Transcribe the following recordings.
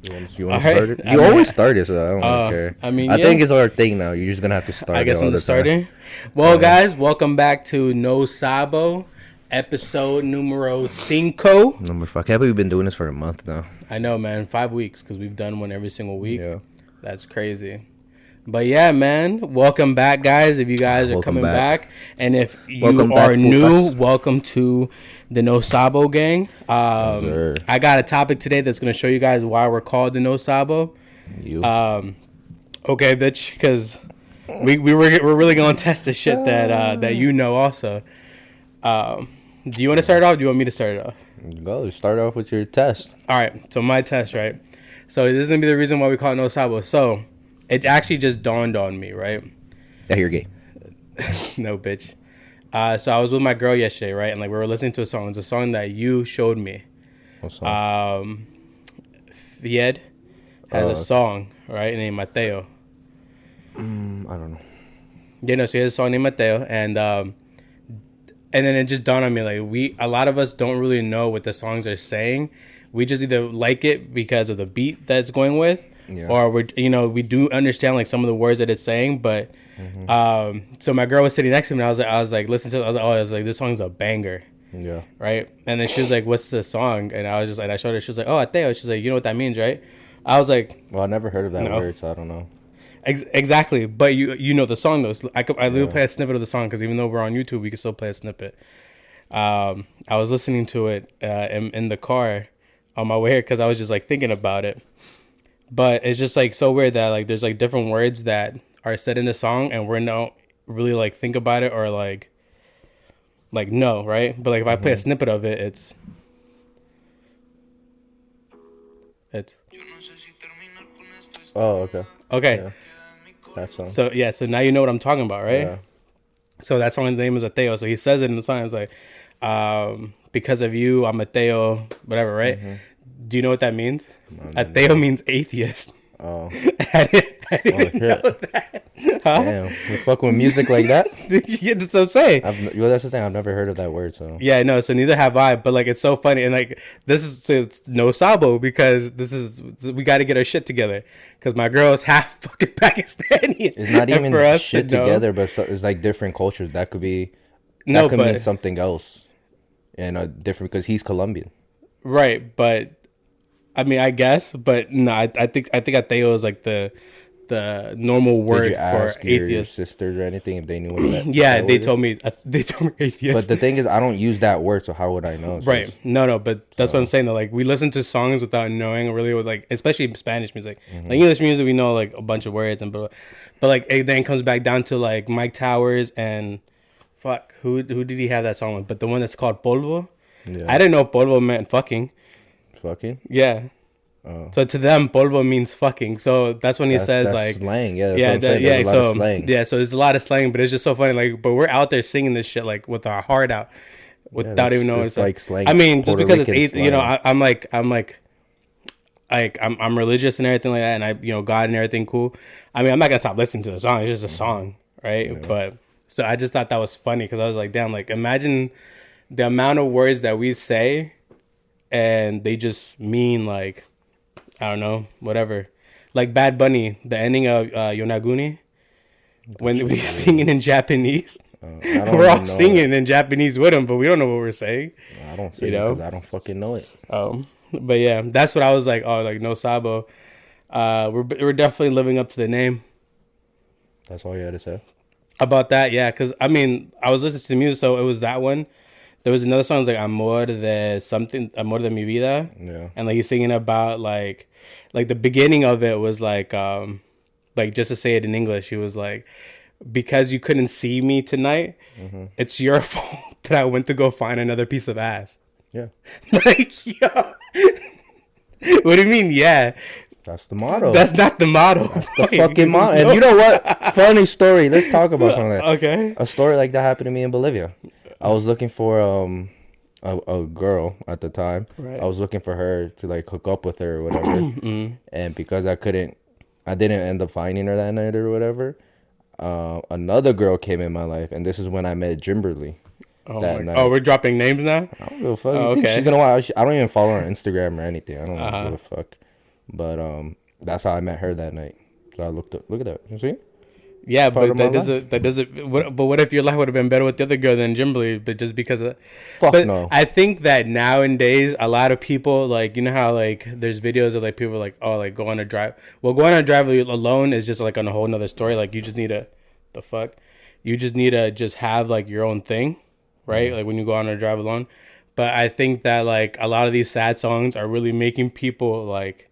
You want to start it? You always start it, so I don't really care. I think it's our thing now. You're just gonna have to start. I guess I'm the starter. Well, guys, welcome back to No Sabo, episode numero 5. Number 5. Can't believe we've been doing this for a month now. I know, man. 5 weeks because we've done one every single week. Yeah, that's crazy. But yeah, man, welcome back, guys. If you guys are coming back, and if you are new, welcome to the No Sabo gang. I got a topic today that's going to show you guys why we're called the No Sabo. Okay, bitch, because we're really going to test the shit that you know also. Do you want to start off? Or do you want me to start it off? Go start off with your test. All right, so my test, right? So this is going to be the reason why we call it No Sabo. So it actually just dawned on me, right? Yeah, you're gay. No, bitch. So I was with my girl yesterday, right? And like we were listening to a song. It's a song that you showed me. What song? Vied has a song, right, named Mateo. I don't know. Yeah, no, so he has a song named Mateo, and then it just dawned on me, like a lot of us don't really know what the songs are saying. We just either like it because of the beat that it's going with, or we do understand like some of the words that it's saying, but so my girl was sitting next to me, and I was like listening to it, I was like, this song's a banger. Yeah. Right? And then she was like, what's the song? And I was just like, I showed her, she was like, oh, Ateo. She's like, you know what that means, right? I was like, well, I never heard of that word, so I don't know. Exactly, but you know the song though. I literally play a snippet of the song because even though we're on YouTube, we can still play a snippet. I was listening to it in the car on my way here because I was just like thinking about it. But it's just like so weird that like there's like different words that are said in the song and we're not really like think about it or like no, right? But like if I play a snippet of it, it's. Oh, okay. Okay. Yeah. That song. So now you know what I'm talking about, right? Yeah. So that song's name is Ateo. So he says it in the song. It's like, because of you, I'm Ateo, whatever, right? Do you know what that means? Ateo means atheist. Oh. I didn't know that. Huh? Damn. You fuck with music like that? Yeah, that's what I'm saying. That's the thing. I've never heard of that word, so. Yeah, no, so neither have I. But like, it's so funny, and like, it's no Sabo because we got to get our shit together because my girl is half fucking Pakistani. It's not even shit together, but it's like different cultures. That could be. That could mean something else, and different because he's Colombian. Right, but I mean, I guess, but no, I think Ateo is like the normal word for atheist. Your sisters or anything if they knew what that? Yeah, they told me atheist. But the thing is, I don't use that word, so how would I know? Right? No, but that's what I'm saying. Though, like we listen to songs without knowing really what, like, especially Spanish music. Like English music, we know like a bunch of words but like it then comes back down to like Mike Towers and who did he have that song with? But the one that's called Polvo. Yeah. I didn't know Polvo meant fucking. Fucking? Yeah. Oh. So to them, polvo means fucking. So that's when he says that's like slang. So there's a lot of slang, but it's just so funny. Like, but we're out there singing this shit like with our heart out, without even knowing it's like slang. I mean, just because it's I'm religious and everything like that, and God and everything cool. I mean, I'm not gonna stop listening to the song. It's just a song, right? Yeah. But so I just thought that was funny because I was like, damn, like imagine the amount of words that we say, and they just mean like. I don't know, whatever. Like Bad Bunny, the ending of Yonaguni, when we singing in Japanese. We're all singing in Japanese with him, but we don't know what we're saying. I don't sing because I don't fucking know it. But yeah, that's what I was like. Oh, like no Sabo. We're definitely living up to the name. That's all you had to say about that, yeah. Because I mean, I was listening to the music, so it was that one. There was another song like Amor de mi vida. Yeah. And like he's singing about like the beginning of it was like just to say it in English, he was like, because you couldn't see me tonight, it's your fault that I went to go find another piece of ass. Yeah. Like, yo. What do you mean, yeah? That's the motto. That's not the motto. That's the fucking motto. And you know what? Funny story. Let's talk about something like that. Okay. A story like that happened to me in Bolivia. I was looking for a girl at the time. Right. I was looking for her to like hook up with her or whatever. And because I didn't end up finding her that night or whatever. Another girl came in my life, and this is when I met Jimberly. That night. Oh, we're dropping names now? I don't give a fuck. You think she's gonna watch? I don't even follow her on Instagram or anything. I don't give a fuck. But that's how I met her that night. So I look at that. You see? Yeah, but that doesn't. What if your life would have been better with the other girl than Jimberly? But just because of, Fuck no. I think that nowadays a lot of people, like, you know how like there's videos of like people like, oh, like go on a drive. Well, going on a drive alone is just like on a whole nother story. Like you just need you just need to just have like your own thing, right? Mm-hmm. Like when you go on a drive alone. But I think that like a lot of these sad songs are really making people like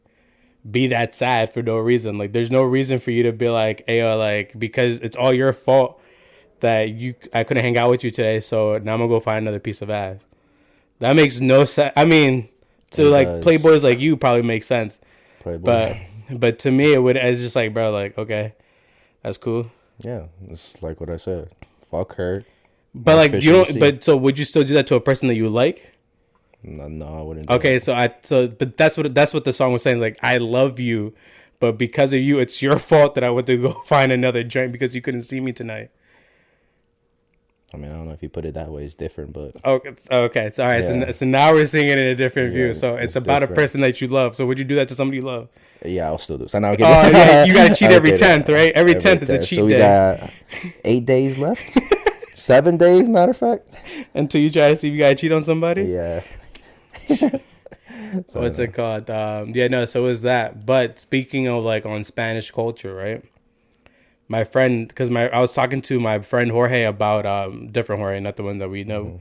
be that sad for no reason. Like there's no reason for you to be like, hey, like, because it's all your fault that I couldn't hang out with you today, so now I'm gonna go find another piece of ass. That makes no sense. I mean, to like playboys like you probably makes sense. Playboy. But to me it's just like, bro, like, okay, that's cool. Yeah, it's like what I said. Fuck her. But like you don't. But so would you still do that to a person that you like? No, I wouldn't. Okay, but that's what the song was saying. Like, I love you, but because of you, it's your fault that I went to go find another drink because you couldn't see me tonight. I mean, I don't know if you put it that way. It's different, but okay. It's all right. Yeah. So now we're seeing it in a different view. So it's about different. A person that you love. So would you do that to somebody you love? Yeah, I'll still do. So now yeah, you gotta cheat every 10th, right? Every 10th is a cheat day. So we got 8 days left. 7 days, matter of fact. Until you try to see if you gotta cheat on somebody. Yeah. What's it called? So it was that. But speaking of like on Spanish culture, right? My friend, because I was talking to my friend Jorge about different Jorge, not the one that we know.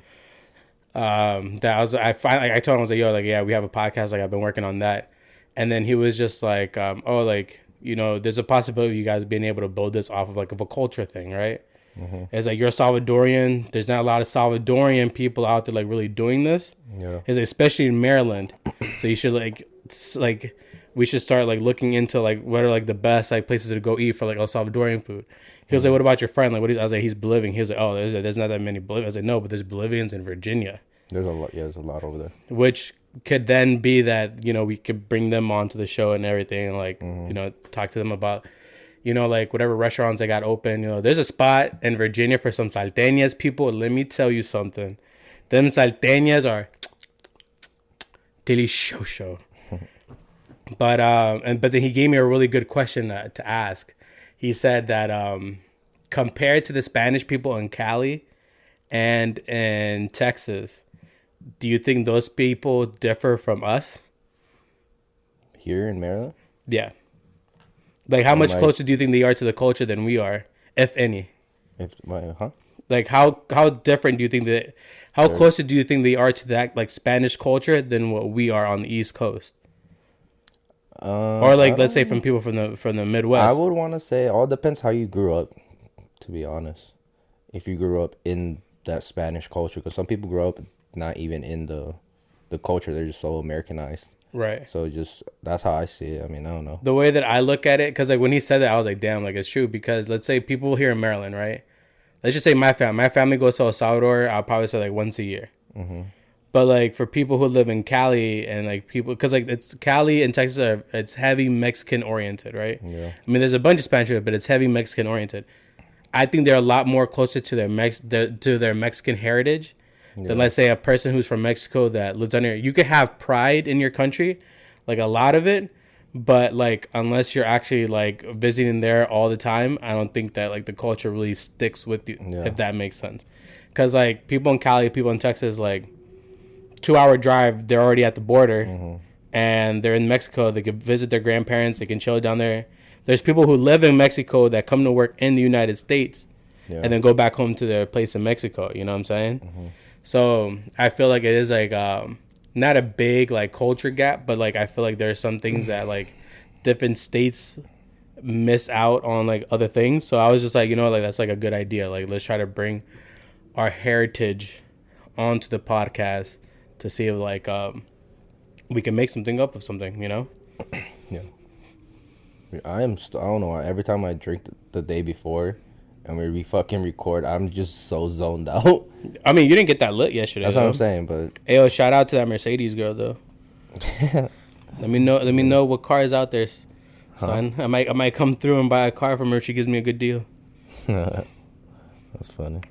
Mm-hmm. I told him, I was like, yo, like, yeah, we have a podcast, like I've been working on that. And then he was just like, oh, like, you know, there's a possibility of you guys being able to build this off of like of a culture thing, right? Mm-hmm. It's like, you're Salvadorian. There's not a lot of Salvadorian people out there like really doing this. Yeah. It's especially in Maryland. So you should like we should start like looking into like what are like the best like places to go eat for like El Salvadorian food. He was like, what about your friend? Like, I was like, he's Bolivian. He was like, oh, there's not that many Bolivians. I was like, no, but there's Bolivians in Virginia. There's a lot. Yeah, there's a lot over there. Which could then be that, you know, we could bring them onto the show and everything, and like, you know, talk to them about, you know, like whatever restaurants they got open. You know, there's a spot in Virginia for some salteñas people. Let me tell you something. Them salteñas are delicioso. But then he gave me a really good question to ask. He said that compared to the Spanish people in Cali and in Texas, do you think those people differ from us? Here in Maryland? Yeah. Like, how much closer do you think they are to the culture than we are, if any? Like, how different do you think that? How closer do you think they are to that like Spanish culture than what we are on the East Coast? Or like, let's say from people from the Midwest. I would want to say all depends how you grew up, to be honest. If you grew up in that Spanish culture, because some people grow up not even in the culture, they're just so Americanized. Right. So just that's how I see it. I mean, I don't know. The way that I look at it, because like when he said that, I was like, damn, like it's true. Because let's say people here in Maryland, right? Let's just say my family goes to El Salvador. I'll probably say like once a year. Mm-hmm. But like for people who live in Cali and like people, because like it's Cali and Texas it's heavy Mexican oriented, right? Yeah. I mean, there's a bunch of Spanish here, but it's heavy Mexican oriented. I think they're a lot more closer to their Mexican heritage than, let's say, a person who's from Mexico that lives on here. You could have pride in your country, like a lot of it, but like unless you're actually like visiting there all the time, I don't think that like the culture really sticks with you, if that makes sense. Because like people in Cali, people in Texas, like 2-hour drive, they're already at the border, and they're in Mexico. They can visit their grandparents. They can chill down there. There's people who live in Mexico that come to work in the United States and then go back home to their place in Mexico. You know what I'm saying? Mm-hmm. So I feel like it is like not a big like culture gap, but like I feel like there's some things that like different states miss out on like other things. So I was just like, you know, like that's like a good idea. Like let's try to bring our heritage onto the podcast to see if like we can make something up of something, you know? Yeah. I don't know. Every time I drink the day before and we fucking record, I'm just so zoned out. I mean, you didn't get that lit yesterday. That's what I'm saying, but hey, shout out to that Mercedes girl though. Let me know what car is out there, son. I might come through and buy a car from her. She gives me a good deal. That's funny.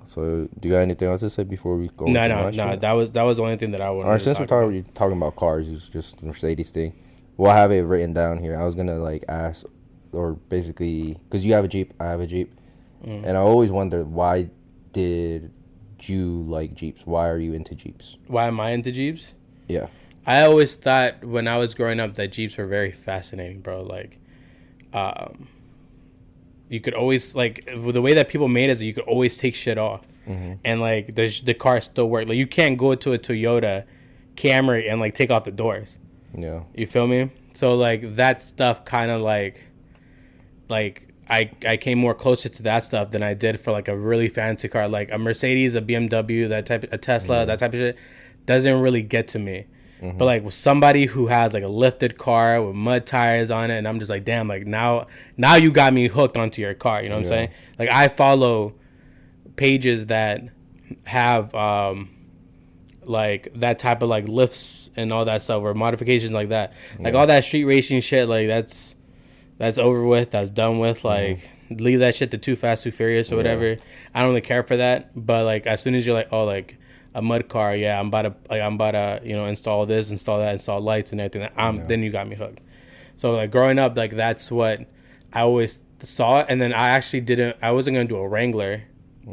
So, do you got anything else to say before we go? No. That was the only thing that I wanted. All right, since we're talking about cars, it's just the Mercedes thing. Well, I have it written down here. I was gonna like ask, or basically, because you have a Jeep, I have a Jeep, and I always wondered, why did you like Jeeps? Why are you into Jeeps? Why am I into Jeeps? Yeah. I always thought when I was growing up that Jeeps were very fascinating, bro. Like, you could always, like, the way that people made it is that you could always take shit off. And, like, the car still work. Like, you can't go to a Toyota Camry and, like, take off the doors. Yeah. You feel me? So, like, that stuff kind of, like, I came more closer to that stuff than I did for, like, a really fancy car. Like, a Mercedes, a BMW, a Tesla, that type of shit doesn't really get to me. But like with somebody who has like a lifted car with mud tires on it, and I'm just like, damn, like now you got me hooked onto your car. You know what I'm saying? Like I follow pages that have like that type of like lifts and all that stuff or modifications like that. Like all that street racing shit, like that's over with. That's done with. Like leave that shit to Too Fast, Too Furious or whatever. I don't really care for that. But like as soon as you're like, oh, like a mud car, yeah, I'm about to, you know, install this, install that, install lights and everything. Then you got me hooked. So like growing up, like that's what I always saw. And then I wasn't gonna do a Wrangler.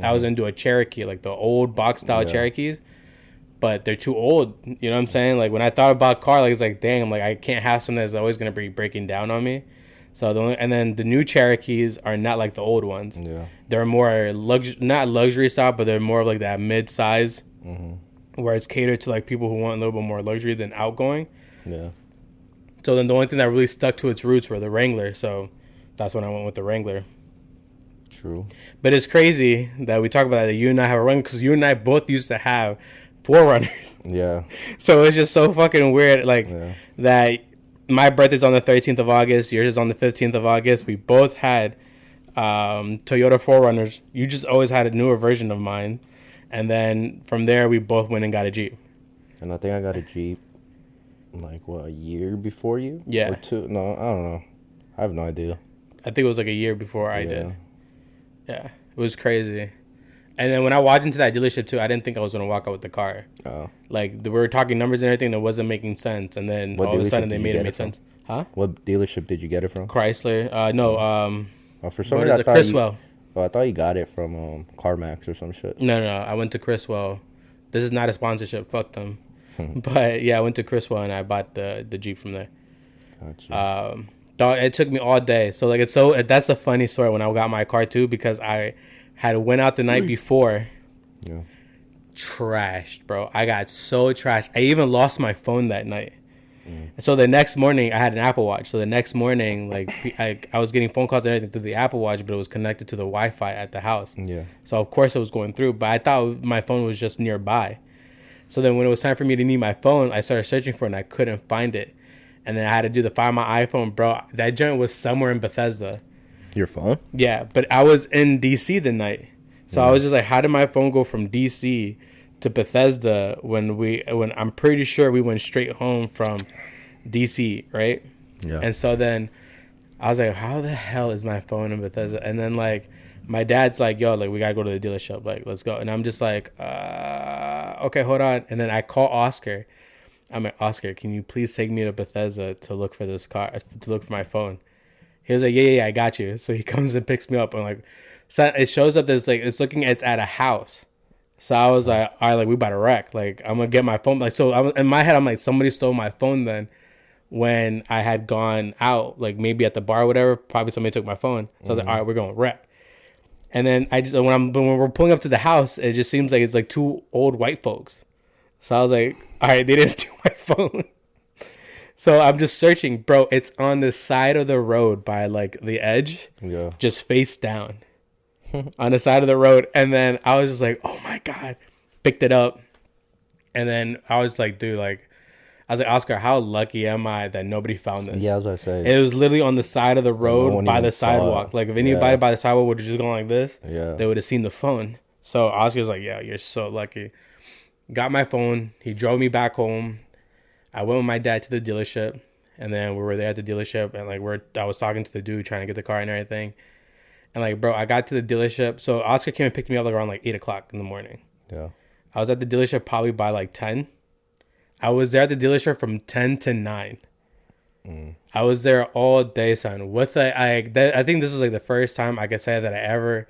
I was gonna do a Cherokee, like the old box style Cherokees. But they're too old. You know what I'm saying? Like when I thought about car, like it's like, dang, I'm like I can't have something that's always gonna be breaking down on me. So and then the new Cherokees are not like the old ones. Yeah, they're more not luxury style, but they're more of like that mid size. Where it's catered to like people who want a little bit more luxury than outgoing. Yeah. So then the only thing that really stuck to its roots were the Wrangler. So that's when I went with the Wrangler. True. But it's crazy that we talk about that you and I have a Wrangler because you and I both used to have 4Runners. Yeah. So it's just so fucking weird, like that. My birthday's on the 13th of August. Yours is on the 15th of August. We both had Toyota 4Runners. You just always had a newer version of mine. And then from there, we both went and got a Jeep. And I think I got a Jeep, like, what, a year before you? Yeah. Or two? No, I don't know. I have no idea. I think it was like a year before I did. Yeah. It was crazy. And then when I walked into that dealership, too, I didn't think I was going to walk out with the car. Oh. Like, we were talking numbers and everything that wasn't making sense. And then all of a sudden, they made it make sense. Huh? What dealership did you get it from? Chrysler. No, for some reason, Criswell. I thought you got it from CarMax or some shit. No. I went to Criswell. This is not a sponsorship. Fuck them. But yeah, I went to Criswell and I bought the Jeep from there. Gotcha. Dog, it took me all day. So like that's a funny story when I got my car too because I had went out the night before. Yeah. Trashed, bro. I got so trashed. I even lost my phone that night. So the next morning, I had an Apple Watch. So the next morning, like I was getting phone calls and everything through the Apple Watch, but it was connected to the Wi-Fi at the house. Yeah. So of course it was going through, but I thought my phone was just nearby. So then when it was time for me to need my phone, I started searching for it and I couldn't find it. And then I had to do the Find My iPhone, bro. That joint was somewhere in Bethesda. Your phone? Yeah, but I was in DC the night, so I was just like, how did my phone go from DC to Bethesda when I'm pretty sure we went straight home from DC, right? Yeah. And so then I was like, how the hell is my phone in Bethesda? And then like my dad's like, yo, like we gotta go to the dealership, like let's go. And I'm just like, okay, hold on. And then I call Oscar. I'm like, Oscar, can you please take me to Bethesda to look for this car, to look for my phone? He was like, yeah, I got you. So he comes and picks me up. And like, so it shows up that it's at a house. So I was like, all right, like we about to wreck. Like I'm gonna get my phone. Like so, in my head, I'm like, somebody stole my phone. Then when I had gone out, like maybe at the bar or whatever, probably somebody took my phone. So I was like, all right, we're going to wreck. And then when we're pulling up to the house, it just seems like it's like two old white folks. So I was like, all right, they didn't steal my phone. So I'm just searching, bro. It's on the side of the road by like the edge, just face down on the side of the road. And then I was just like, oh my God, picked it up. And then I was like, dude, like, I was like, Oscar, how lucky am I that nobody found this? Yeah, I was going to say. It was literally on the side of the road by the sidewalk. Like if anybody by the sidewalk would have just gone like this, they would have seen the phone. So Oscar's like, yeah, you're so lucky. Got my phone. He drove me back home. I went with my dad to the dealership, and then we were there at the dealership, and like I was talking to the dude trying to get the car and everything, And like, bro, I got to the dealership. So Oscar came and picked me up like around like 8 o'clock in the morning. Yeah. I was at the dealership probably by like 10. I was there at the dealership from 10 to 9. I was there all day, son. With I think this was like the first time I could say that I ever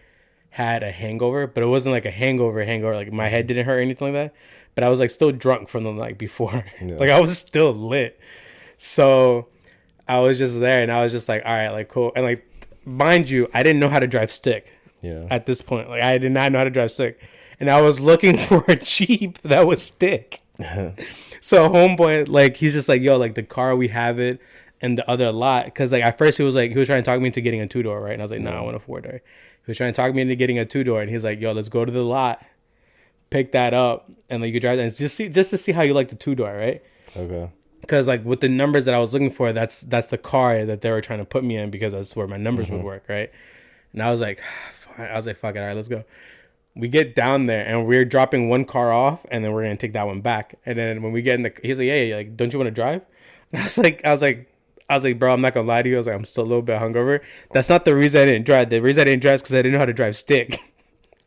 had a hangover, but it wasn't like a hangover. Like my head didn't hurt or anything like that. But I was like still drunk from the night before. Yeah. Like I was still lit. So I was just there and I was just like, all right, like cool. And like, mind you, I didn't know how to drive stick. Yeah. At this point, like I did not know how to drive stick, and I was looking for a Jeep that was stick. So homeboy, like he's just like, yo, like the car we have it in the other lot, because like at first he was trying to talk me into getting a 2-door, right? And I was like, no, I want a 4-door. He was trying to talk me into getting a 2-door, and he's like, yo, let's go to the lot, pick that up, and like you drive that, and just to see how you like the 2-door, right? Okay. Because like with the numbers that I was looking for, that's the car that they were trying to put me in, because that's where my numbers would work, right? And I was like, fuck it, all right, let's go. We get down there and we're dropping one car off, and then we're gonna take that one back. And then when we get in he's like, yeah, like, don't you want to drive? And I was like, bro, I'm not gonna lie to you. I was like, I'm still a little bit hungover. That's not the reason I didn't drive. The reason I didn't drive is because I didn't know how to drive stick.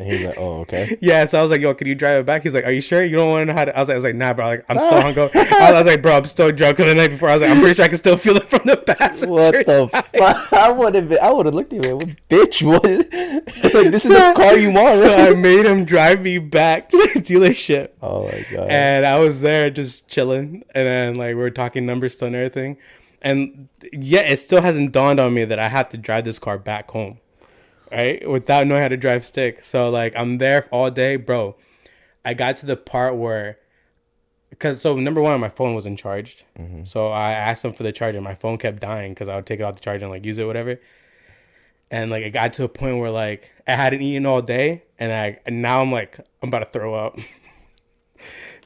And he's like, oh, okay. Yeah, so I was like, yo, can you drive it back? He's like, are you sure you don't want to know how to? I was like, nah, bro. Like, I'm still hungover. I was like, bro, I'm still drunk. Because the night before, I was like, I'm pretty sure I can still feel it from the passenger What the fuck? I would have looked at him. What bitch? What? Like, this is the car you want. So I made him drive me back to the dealership. Oh my god. And I was there just chilling, and then like we were talking numbers still and everything, and yeah, it still hasn't dawned on me that I have to drive this car back home. Right, without knowing how to drive stick. So like I'm there all day, bro. I got to the part where, so number one, my phone wasn't charged. So I asked them for the charger. My phone kept dying because I would take it off the charger and like use it, whatever. And like it got to a point where like I hadn't eaten all day, and now I'm like, I'm about to throw up.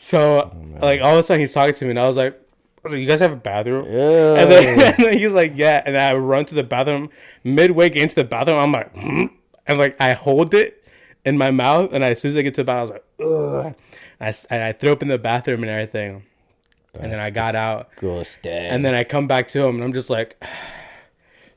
So like all of a sudden he's talking to me, and I was like, you guys have a bathroom? Yeah. And then he's like, yeah. And I run to the bathroom. Midway getting to the bathroom, I'm like, and like I hold it in my mouth. And as soon as I get to the bathroom, I was like, ugh. And I threw up in the bathroom and everything. And then I got out. And then I come back to him, and I'm just like,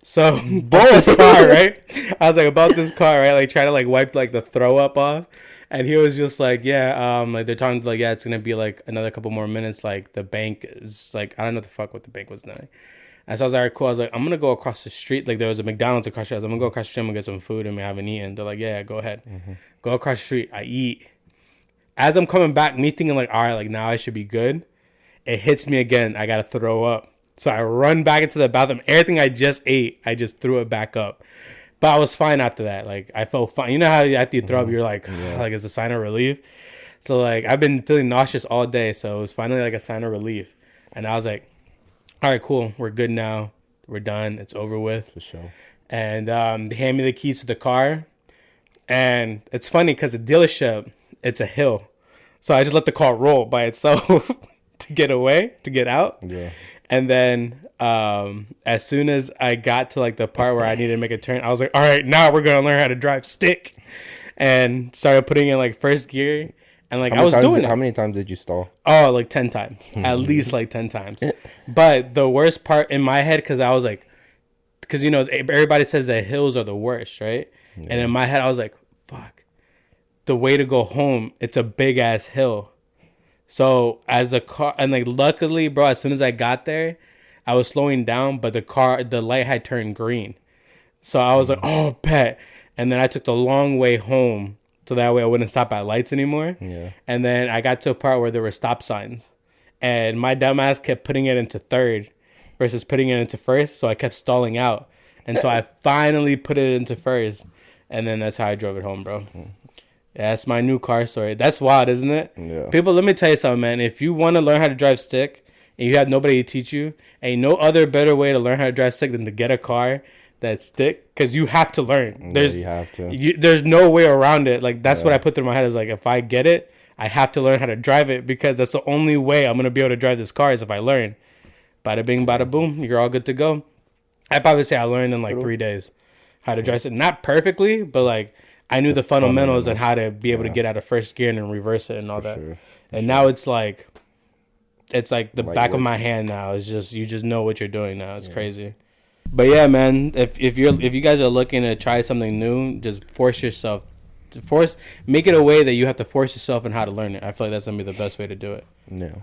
so about this car, right? I was like, about this car, right? Like trying to like wipe like the throw up off. And he was just like, yeah, like they're talking like, yeah, it's gonna be like another couple more minutes. Like the bank is like, I don't know what the bank was doing. And so I was like, all right, cool. I was like, I'm gonna go across the street. Like there was a McDonald's across the street. I was like, I'm gonna go across the street and get some food, and we haven't eaten. They're like, yeah, go ahead, go across the street. I eat. As I'm coming back, me thinking like, all right, like now I should be good. It hits me again. I gotta throw up. So I run back into the bathroom. Everything I just ate, I just threw it back up. But I was fine after that. Like I felt fine. You know how after you throw up, you're like, like it's a sign of relief. So like I've been feeling nauseous all day, so it was finally like a sign of relief. And I was like, all right, cool, we're good now. We're done. It's over with. For sure. And they hand me the keys to the car, and it's funny because the dealership, it's a hill, so I just let the car roll by itself to get out. Yeah. And then as soon as I got to like the part where I needed to make a turn, I was like, all right, now we're going to learn how to drive stick, and started putting in like first gear. And like I was doing it. How many times did you stall? Oh, like 10 times, at least like 10 times. But the worst part in my head, because I was like, because you know, everybody says that hills are the worst, right? Yeah. And in my head, I was like, fuck, the way to go home, it's a big ass hill. So as the car, and like luckily, bro, as soon as I got there, I was slowing down, but the light had turned green. So I was like, oh, bet. And then I took the long way home, so that way I wouldn't stop at lights anymore. Yeah. And then I got to a part where there were stop signs, and my dumbass kept putting it into third versus putting it into first. So I kept stalling out. And so I finally put it into first, and then that's how I drove it home, bro. Yeah, that's my new car story. That's wild, isn't it? Yeah. People, let me tell you something, man. If you want to learn how to drive stick and you have nobody to teach you, ain't no other better way to learn how to drive stick than to get a car that's stick, because you have to learn. You have to. There's no way around it. Like, that's what I put through my head is like, if I get it, I have to learn how to drive it, because that's the only way I'm going to be able to drive this car is if I learn. Bada bing, bada boom. You're all good to go. I'd probably say I learned in like 3 days how to drive stick. Not perfectly, but like, I knew the fundamentals and how to be able to get out of first gear and reverse it and all that. Sure. And now it's like the back of my hand now. It's just, you just know what you're doing now. It's crazy. But yeah, man, if you guys are looking to try something new, just force yourself. Make it a way that you have to force yourself in how to learn it. I feel like that's gonna be the best way to do it. Yeah.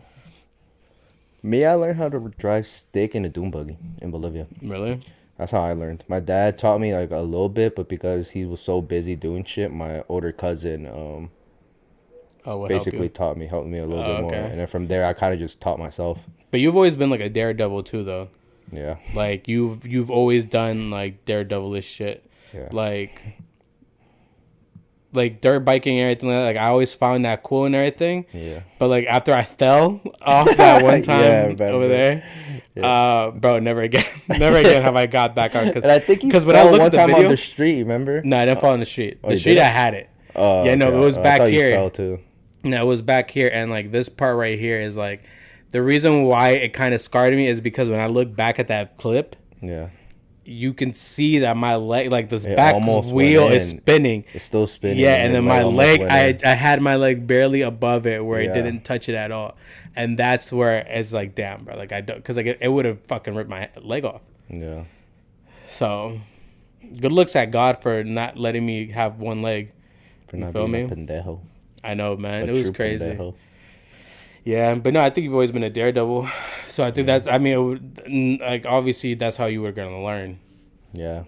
Me, I learned how to drive stick in a dune buggy in Bolivia. Really? That's how I learned. My dad taught me like a little bit, but because he was so busy doing shit, my older cousin basically helped me a little bit more. And then from there, I kind of just taught myself. But you've always been like a daredevil too, though. Yeah. Like you've always done like daredevilish shit. Yeah. Like dirt biking and everything like that. Like I always found that cool and everything. Yeah. But like after I fell off that one time over there, bro, never again have I got back on. And I think you fell one time on the street. Remember? No, I didn't fall on the street. The street I had it. Oh, yeah, no, okay. It was back here. You fell too. No, it was back here, and like this part right here is like the reason why it kind of scarred me is because when I look back at that clip, yeah, you can see that my leg, like this back wheel is spinning. It's still spinning. Yeah, and then my leg, I had my leg barely above it where it didn't touch it at all. And that's where it's like, damn, bro. Like, I don't, because like it would have fucking ripped my leg off. Yeah. So, good looks at God for not letting me have one leg. For not being a pendejo. I know, man. It was crazy. Pendejo. Yeah, but no, I think you've always been a daredevil. So I think that's, I mean, like, obviously, that's how you were going to learn. Yeah.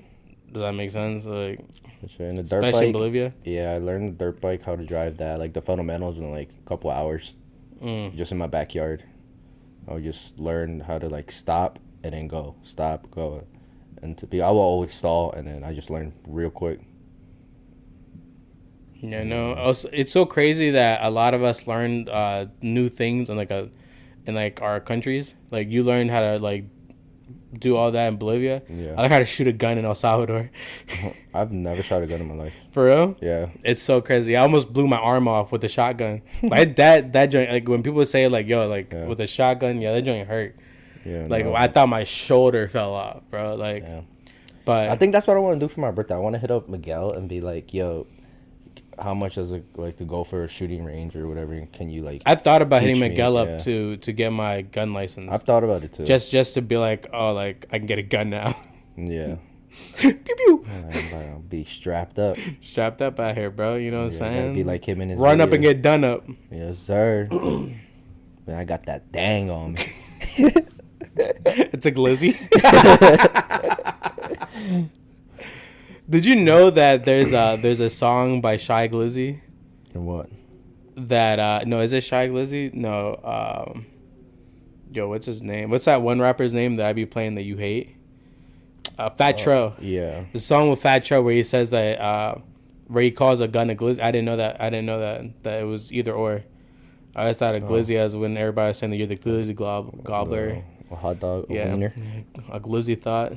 Does that make sense? Like, sure. In the dirt especially bike, in Bolivia? Yeah, I learned the dirt bike, how to drive that, like the fundamentals in like a couple hours. Just in my backyard. I would just learn how to like stop and then go. Stop, go. And I will always stall, and then I just learned real quick. Yeah, no. It's so crazy that a lot of us learned new things in like our countries. Like you learned how to like do all that in Bolivia. Yeah. I learned how to shoot a gun in El Salvador. I've never shot a gun in my life. For real? Yeah. It's so crazy. I almost blew my arm off with a shotgun. Like that joint. Like when people say like, yo, like with a shotgun, yeah, that joint hurt. Yeah. Like I thought my shoulder fell off, bro. Like, but I think that's what I want to do for my birthday. I want to hit up Miguel and be like, yo, how much does it like to go for a shooting range or whatever? Can you like? I've thought about hitting Miguel up to get my gun license. I've thought about it too. Just to be like, oh, like I can get a gun now. Yeah. Pew pew. I'll be strapped up. Strapped up out here, bro. You know what I'm saying? Be like him in his run video. Up and get done up. Yes, sir. Man, I got that dang on me. It's a glizzy. Did you know that there's a song by Shy Glizzy? And what? That no, is it Shy Glizzy? No. Yo, what's his name? What's that one rapper's name that I be playing that you hate? Fat Tro. Yeah. The song with Fat Tro where he says that where he calls a gun a glizzy. I didn't know that it was either or. I just thought a glizzy as when everybody was saying that you're the glizzy gobbler. A hot dog, a wiener. A glizzy thought.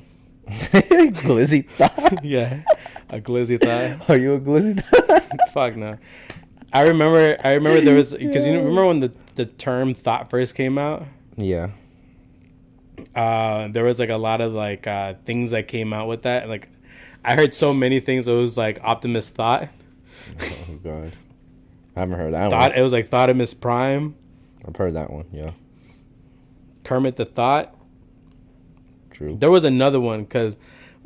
Glizzy thought? Yeah, a glizzy thought. Are you a glizzy thought? Fuck no. I remember there was, because you remember when the term thought first came out? Yeah. There was like a lot of like things that came out with that. And, like I heard so many things. It was like Optimus Thought. Oh god. I haven't heard that one. It was like Thotimus Prime. I've heard that one, yeah. Kermit the Thought. True. There was another one because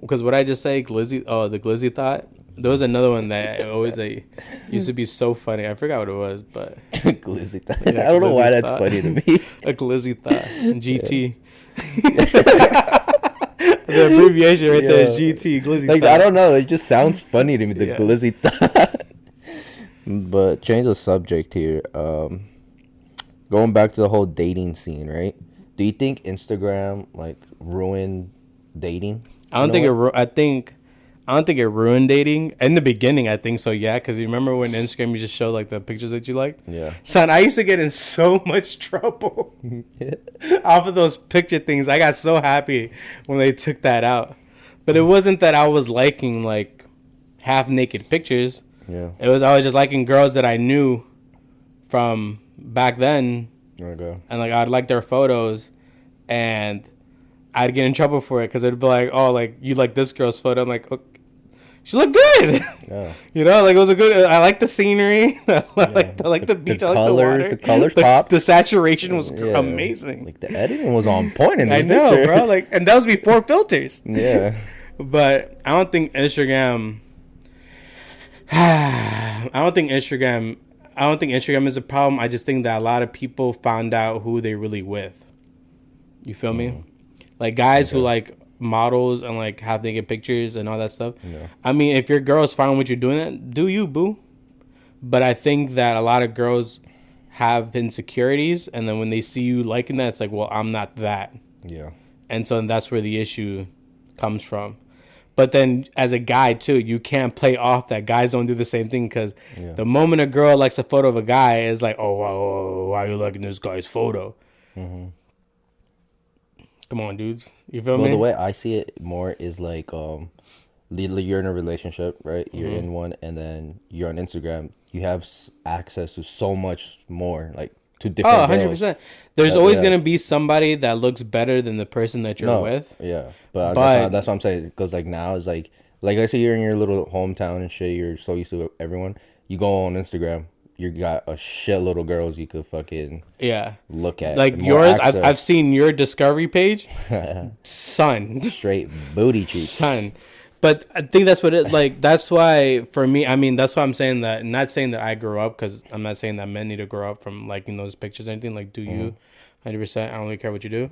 what I just say, Glizzy. Oh, the Glizzy Thought. There was another one that always used to be so funny. I forgot what it was, but Glizzy Thought. Yeah, I don't know why that's funny to me. A Glizzy Thought. GT. The abbreviation right there is GT. Glizzy like, Thought. I don't know. It just sounds funny to me. The Glizzy Thought. But change the subject here. Going back to the whole dating scene, right? Do you think Instagram like ruined dating? I don't think it ruined dating. In the beginning, I think so, yeah. Because you remember when Instagram, you just show like the pictures that you like? Yeah. Son, I used to get in so much trouble off of those picture things. I got so happy when they took that out. But it wasn't that I was liking like half naked pictures. Yeah. I was just liking girls that I knew from back then. Okay. And like I'd like their photos, and I'd get in trouble for it because it'd be like, oh, like you like this girl's photo. I'm like, okay. she looked good. Yeah. You know, like it was a good. I like the scenery. I like the beach. The I like colors, the the colors water. popped. The saturation was amazing. Like the editing was on point in this I know, picture. bro. Like, and that was before filters. Yeah. But I don't think Instagram. I don't think Instagram is a problem. I just think that a lot of people found out who they really with. You feel me? Like guys who like models and like have naked pictures and all that stuff. Yeah. I mean, if your girl's fine with you doing that, do you, boo? But I think that a lot of girls have insecurities, and then when they see you liking that, it's like, well, I'm not that. Yeah. And so that's where the issue comes from. But then as a guy, too, you can't play off that guys don't do the same thing, because the moment a girl likes a photo of a guy, it's like, oh, why are you liking this guy's photo? Mm-hmm. Come on, dudes. You feel me? Well, the way I see it more is like you're in a relationship, right? You're in one, and then you're on Instagram. You have access to so much more, like to different 100%. There's always going to be somebody that looks better than the person that you're with. Yeah, but that's what I'm saying. Because like now it's like I say you're in your little hometown and shit. You're so used to everyone. You go on Instagram. You got a shitload of girls you could fucking look at. Like yours, I've seen your discovery page. Son. Straight booty cheeks. Son. But I think that's what it, like, that's why, for me, I mean, that's why I'm saying that, not saying that I grew up, because I'm not saying that men need to grow up from liking those pictures or anything. Like, do you? 100%. I don't really care what you do.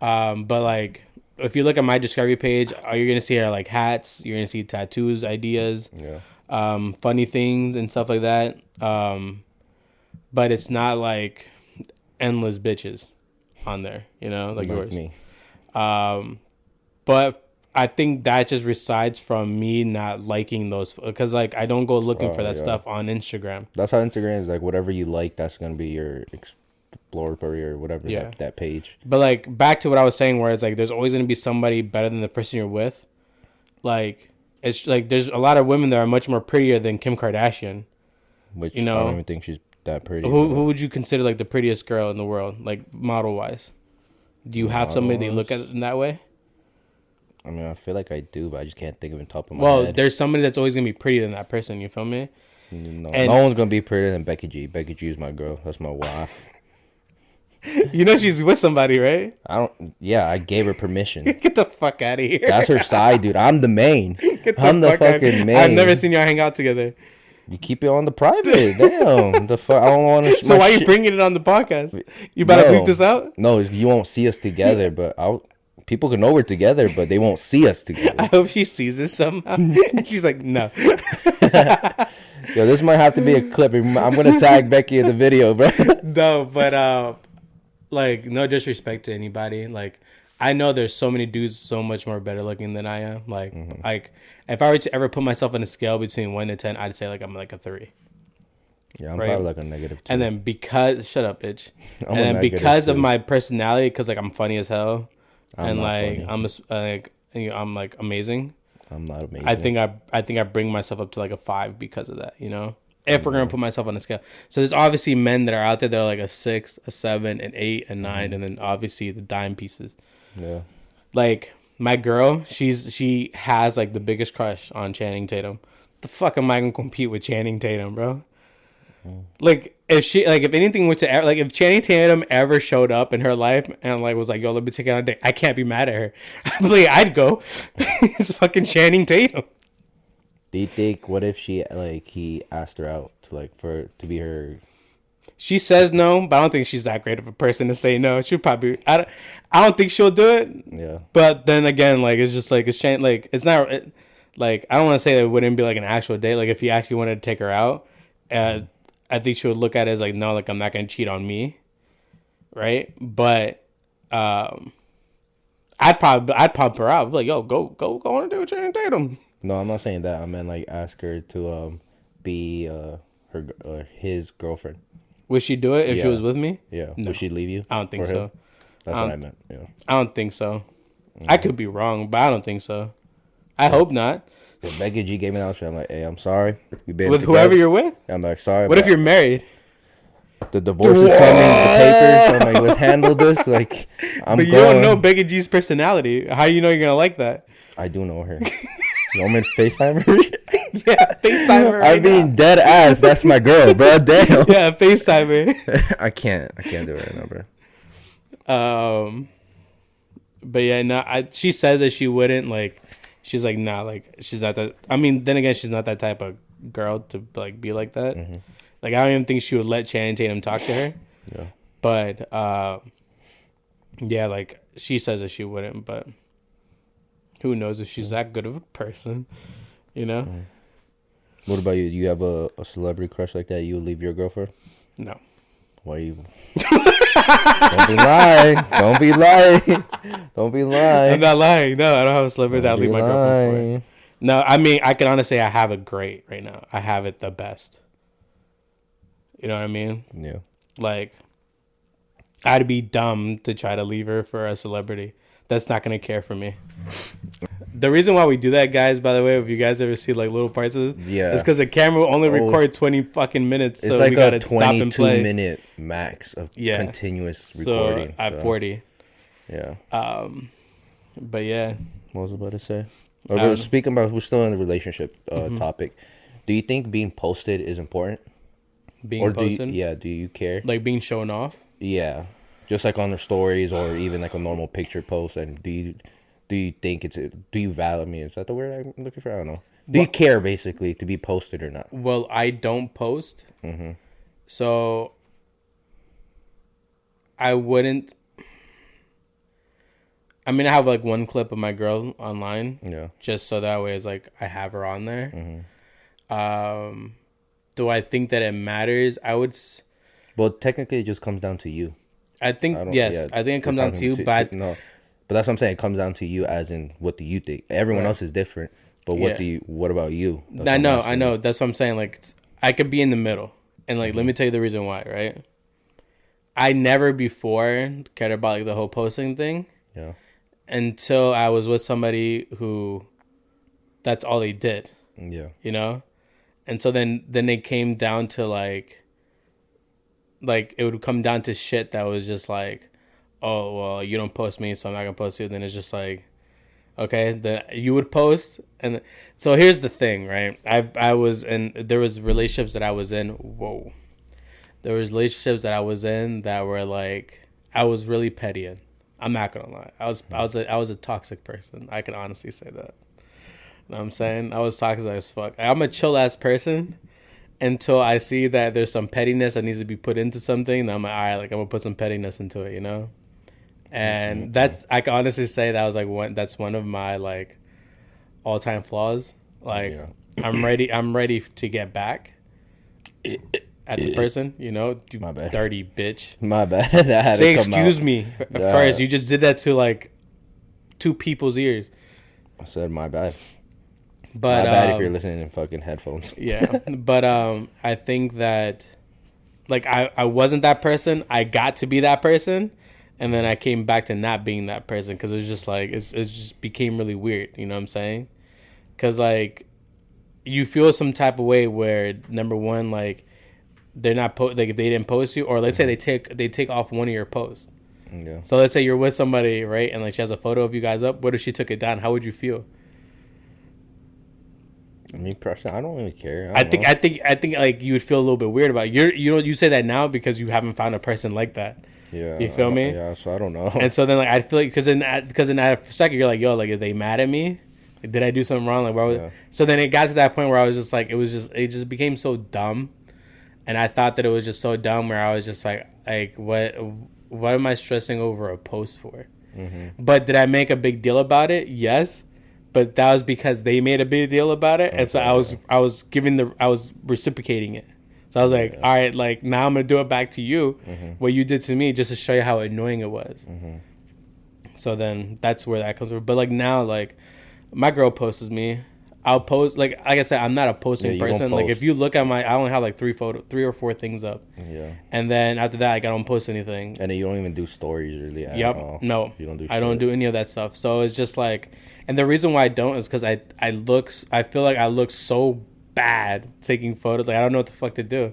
But, like, if you look at my discovery page, all you're going to see are, like, hats. You're going to see tattoos, ideas, funny things and stuff like that. But it's not, like, endless bitches on there, you know, like yours. Me. But I think that just resides from me not liking those, because like I don't go looking for that stuff on Instagram. That's how Instagram is. Like whatever you like, that's gonna be your exploratory or whatever that page. But like back to what I was saying, where it's like there's always gonna be somebody better than the person you're with. Like it's like there's a lot of women that are much more prettier than Kim Kardashian. Which I don't even think she's that pretty. Who would you consider like the prettiest girl in the world, like model wise? Do you have somebody that you look at in that way? I mean, I feel like I do, but I just can't think of it on top of my head. Well, there's somebody that's always going to be prettier than that person, you feel me? No one's going to be prettier than Becky G. Becky G is my girl. That's my wife. You know she's with somebody, right? I gave her permission. Get the fuck out of here. That's her side, dude. I'm the main. I'm the fucking main. I've never seen y'all hang out together. You keep it on the private. Damn. The fuck. I don't want to. So why are you bringing it on the podcast? You better bleep this out? No, you won't see us together, but people can know we're together, but they won't see us together. I hope she sees this somehow. And she's like, no. Yo, this might have to be a clip. I'm going to tag Becky in the video, bro. No, but, like, no disrespect to anybody. Like, I know there's so many dudes so much more better looking than I am. Like, if I were to ever put myself on a scale between 1 to 10, I'd say, like, I'm like a 3. Yeah, I'm probably like a -2. And then shut up, bitch. And then because of my personality, because, like, I'm funny as hell. I'm like amazing. I'm not amazing. I think I bring myself up to like a 5 because of that, you know. If we're gonna put myself on a scale, so there's obviously men that are out there that are like a 6, a 7, an 8, a 9, and then obviously the dime pieces. Yeah. Like my girl, she has like the biggest crush on Channing Tatum. The fuck am I gonna compete with Channing Tatum, bro? Like if anything were to if Channing Tatum ever showed up in her life and like was like, yo, let me take it on a date, I can't be mad at her. I'd go. It's fucking Channing Tatum. Do you think what if he asked her out to be her? She says no, but I don't think she's that great of a person to say no. She'll probably I don't think she'll do it. Yeah. But then again, like it's just like it's it's not like I don't want to say that it wouldn't be like an actual date. Like if he actually wanted to take her out, I think she would look at it as like, no, like I'm not gonna cheat on me, right? But I'd pump her out. I'd be like, yo, go on a date with Channing Tatum. No, I'm not saying that. I meant like ask her to be his girlfriend. Would she do it if she was with me? Yeah. No. Would she leave you? I don't think so. That's what I meant. Yeah. I don't think so. Mm-hmm. I could be wrong, but I don't think so. I hope not. If Becky G gave me an option, I'm like, hey, I'm sorry. We've been with together. Whoever you're with? I'm like, sorry. What if you're married? The divorce is coming, the papers. So I'm like, let's handle this. Like, But you don't know Becky G's personality. How do you know you're going to like that? I do know her. You want me to FaceTime her? Yeah, FaceTime her. I mean, dead ass. That's my girl, bro. Damn. Yeah, FaceTime her. I can't do it right now, bro. But yeah, no. She says that she wouldn't like. She's like, nah, like she's not that. I mean, then again, she's not that type of girl to like be like that. Mm-hmm. Like, I don't even think she would let Channing Tatum talk to her. Yeah. But yeah, like she says that she wouldn't, but who knows if she's that good of a person, you know? Mm. What about you? Do you have a celebrity crush like that you would leave your girl for? No. Why you? Don't be lying. Don't be lying. Don't be lying. I'm not lying. No, I don't have a celebrity that I'll leave my girlfriend for. No, I mean, I can honestly say I have it great right now. I have it the best. You know what I mean? Yeah. Like, I'd be dumb to try to leave her for a celebrity that's not going to care for me. The reason why we do that, guys, by the way, if you guys ever see like little parts of this, is because the camera will only record 20 fucking minutes. It's so like we gotta stop and play. 22-minute max of continuous recording. So at 40. Yeah. But yeah. What was I about to say? We're speaking about, we're still in the relationship topic. Do you think being posted is important? Being posted? Do you care? Like being shown off? Yeah. Just like on the stories or even like a normal picture post. And do you think do you value me? Is that the word I'm looking for? I don't know. Do you care basically to be posted or not? Well, I don't post. Mm-hmm. So I wouldn't. I mean, I have like one clip of my girl online. Yeah. Just so that way it's like I have her on there. Mm-hmm. Do I think that it matters? I would. Well, technically, it just comes down to you. I think yes. I think it comes down to you, but no. But that's what I'm saying. It comes down to you, as in what do you think? Everyone else is different, but what about you? I know. That's what I'm saying. Like, I could be in the middle, and like, let me tell you the reason why. Right? I never before cared about like the whole posting thing. Yeah. Until I was with somebody who, that's all they did. Yeah. You know, and so then it came down to like it would come down to shit that was just like, oh, well, you don't post me, so I'm not going to post you. Then it's just like, okay, then you would post. And so here's the thing, right? There was relationships that I was in. Whoa. There was relationships that I was in that were like, I was really petty in. I'm not going to lie. I was a toxic person. I can honestly say that. You know what I'm saying? I was toxic as fuck. I'm a chill ass person until I see that there's some pettiness that needs to be put into something. And I'm like, all right, like I'm going to put some pettiness into it, you know? And that's, I can honestly say that was like that's one of my like all-time flaws. Like I'm ready to get back at the person, you know, you my bad. Dirty bitch. My bad. I had Say excuse me first. You just did that to like 2 people's ears. I said my bad. But my bad if you're listening in fucking headphones. Yeah. But I think that like I wasn't that person. I got to be that person. And then I came back to not being that person because it's just like it just became really weird. You know what I'm saying? Because like you feel some type of way where number one, like they're not like if they didn't post you, or let's say they take off one of your posts. Yeah. So let's say you're with somebody, right, and like she has a photo of you guys up. What if she took it down? How would you feel? I mean, personally, I don't really care. I think like you would feel a little bit weird about it. You say that now because you haven't found a person like that. Yeah, you feel me? Yeah, so I don't know. And so then, like, I feel like because in that second, you're like, yo, like, are they mad at me? Like, did I do something wrong? Like, why was? Yeah. So then it got to that point where I was just like, it just became so dumb, and I thought that it was just so dumb where I was just like what am I stressing over a post for? Mm-hmm. But did I make a big deal about it? Yes, but that was because they made a big deal about it, and so I was reciprocating it. So I was like, all right, like now I'm going to do it back to you, what you did to me, just to show you how annoying it was. Mm-hmm. So then that's where that comes from. But like now, like my girl posts me. I'll post, like I said, I'm not a posting person. Like if you look at I only have like 3 or 4 things up. Yeah. And then after that, I don't post anything. And then you don't even do stories really at all. No. You don't do I don't do any of that stuff. So it's just like, and the reason why I don't is because I feel like I look so bad taking photos. Like I don't know what the fuck to do.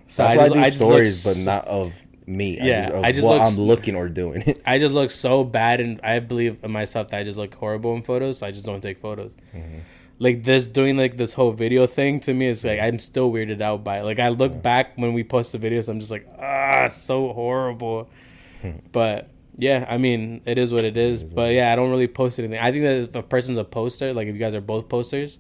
So that's why I do stories, but not of me. Yeah, I'm looking or doing. I just look so bad, and I believe in myself that I just look horrible in photos. So I just don't take photos. Mm-hmm. like this doing like this whole video thing to me is like I'm still weirded out by it. Like I look back when we post the videos, I'm just like, so horrible. But yeah, I mean, it is what it is. But yeah, I don't really post anything. I think that if a person's a poster, like if you guys are both posters,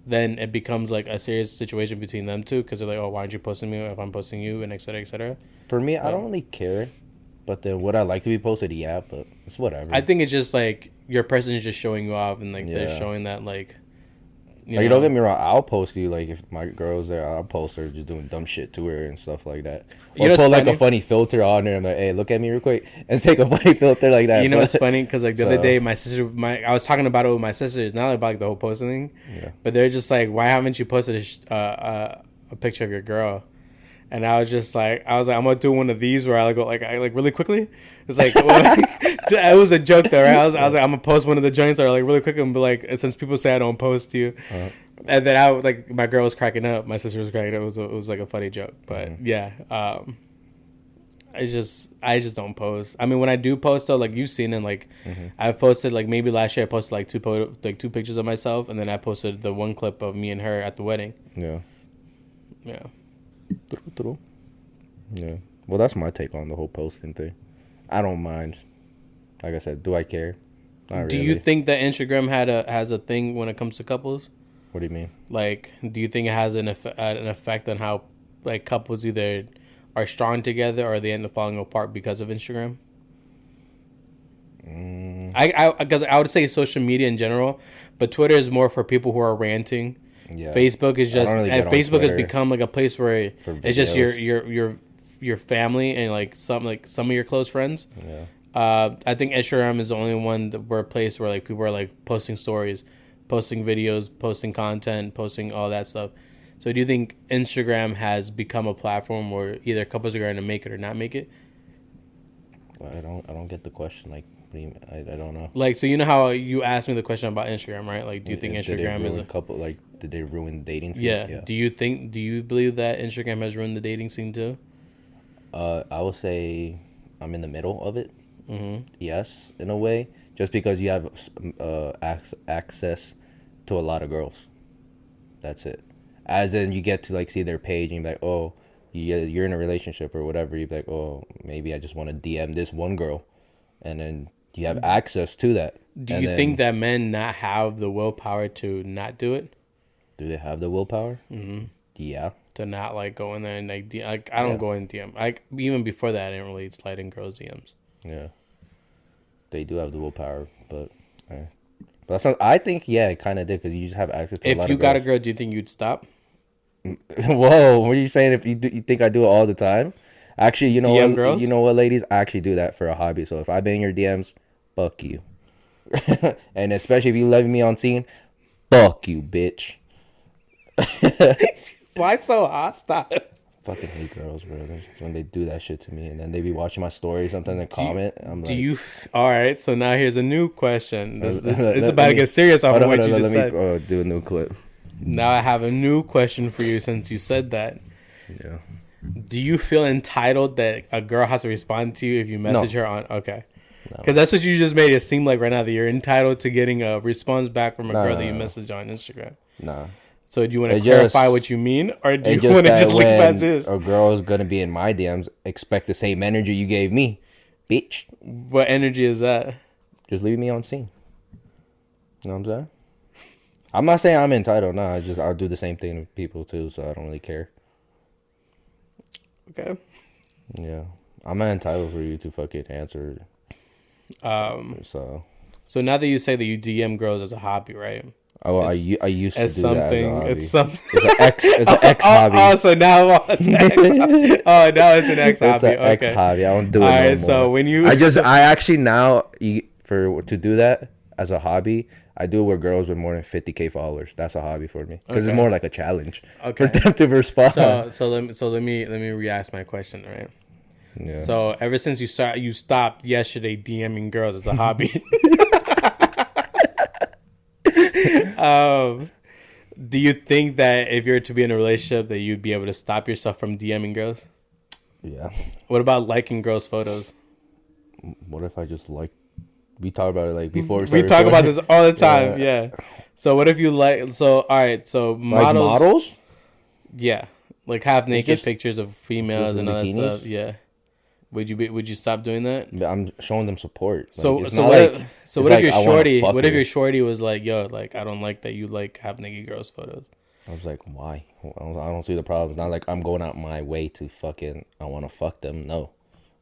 then it becomes like a serious situation between them two, because they're like, oh, why aren't you posting me if I'm posting you, and et cetera, et cetera. For me, I don't really care. But then would I like to be posted? Yeah, but it's whatever. I think it's just like your person is just showing you off, and like they're showing that like. You don't get me wrong. I'll post you, like if my girl's there, I'll post her just doing dumb shit to her and stuff like that. Or put like a funny filter on her. I'm like, hey, look at me real quick, and take a funny filter like that. You know what's funny? Because like the other day, I was talking about it with my sisters. Not about like the whole posting thing, but they're just like, why haven't you posted a picture of your girl? And I was like, I'm gonna do one of these where I go like really quickly. It's like, it was a joke though, right? I was like, I'm gonna post one of the joints that are like really quick and be like, since people say I don't post you, and then my girl was cracking up, my sister was cracking up. It was like a funny joke, but I just don't post. I mean, when I do post though, like you've seen it, like I've posted like maybe last year I posted like two pictures of myself, and then I posted the one clip of me and her at the wedding. Yeah. True. Yeah. Well, that's my take on the whole posting thing. I don't mind. Like I said, do I care? Not do really. you think that Instagram has a thing when it comes to couples? What do you mean? Like, do you think it has an effect on how like couples either are strong together or they end up falling apart because of Instagram? Because I would say social media in general, but Twitter is more for people who are ranting. Yeah. Facebook is just, and Facebook has become like a place where it's just your family and like some of your close friends. Yeah. I think Instagram is the only one where a place where like people are like posting stories, posting videos, posting content, posting all that stuff. So do you think Instagram has become a platform where either couples are going to make it or not make it? I don't get the question. Like, I don't know. Like, so you know how you asked me the question about Instagram, right? Like, do you think Instagram is a couple? Like, did they ruin the dating scene? Yeah. Do you believe that Instagram has ruined the dating scene too? I would say I'm in the middle of it. Yes, in a way, just because you have access to a lot of girls. That's it. As in, you get to like see their page and you're like, oh, you're in a relationship or whatever. You're like, oh, maybe I just want to DM this one girl, and then you have access to that. Do you think that men not have the willpower to not do it? Do they have the willpower? Yeah. To not like go in there and like I don't go in DM. Like even before that, I didn't really slide in girls' DMs. Yeah. They do have the willpower, but that's not, I think it kind of did because you just have access to a lot of girls. If you got a girl, do you think you'd stop? Whoa, what are you saying? If you think I do it all the time? Actually, you know DM what? Girls? You know what, ladies? I actually do that for a hobby. So if I've been in your DMs, fuck you. And especially if you love me on scene, fuck you, bitch. Why so hostile? Fucking hate girls, bro. When they do that shit to me, and then they be watching my story sometimes and comment. I'm like, all right, so now here's a new question. It's about to get serious off of what you just said. Let me do a new clip. Now I have a new question for you since you said that. Yeah. Do you feel entitled that a girl has to respond to you if you message her on? Okay. Because that's what you just made it seem like right now, that you're entitled to getting a response back from a girl that you message on Instagram. Nah. So do you want to clarify what you mean, or do you want to just leave as is? A girl is gonna be in my DMs, expect the same energy you gave me, bitch. What energy is that? Just leave me on scene. You know what I'm saying? I'm not saying I'm entitled. No, I'll do the same thing to people too, so I don't really care. Okay. Yeah, I'm not entitled for you to fucking answer. So now that you say that you DM girls as a hobby, right? Oh, I used to do something, that as a hobby. It's something. It's an ex hobby. Oh, so now it's an ex hobby. Oh, now it's an ex hobby. It's an ex hobby. I don't do it all no right, more. So when you, I actually now to do that as a hobby, I do it with girls with more than 50K followers. That's a hobby for me because it's more like a challenge for them to respond. So let me re-ask my question, right? Yeah. So ever since you stopped yesterday DMing girls as a hobby. Do you think that if you were to be in a relationship that you'd be able to stop yourself from DMing girls? Yeah. What about liking girls' photos? What if I just like? We talk about it like before. We talk about this all the time. Yeah. So what if you like? So all right. So models. Like models? Yeah, like half naked pictures of females and all that bikinis? stuff. Yeah. Would you stop doing that? I'm showing them support. So like, so what like, if, what if your shorty? What if your shorty was like, yo, like I don't like that you like half naked girls photos. I was like, why? I don't see the problem. It's not like I'm going out my way to I want to fuck them. No,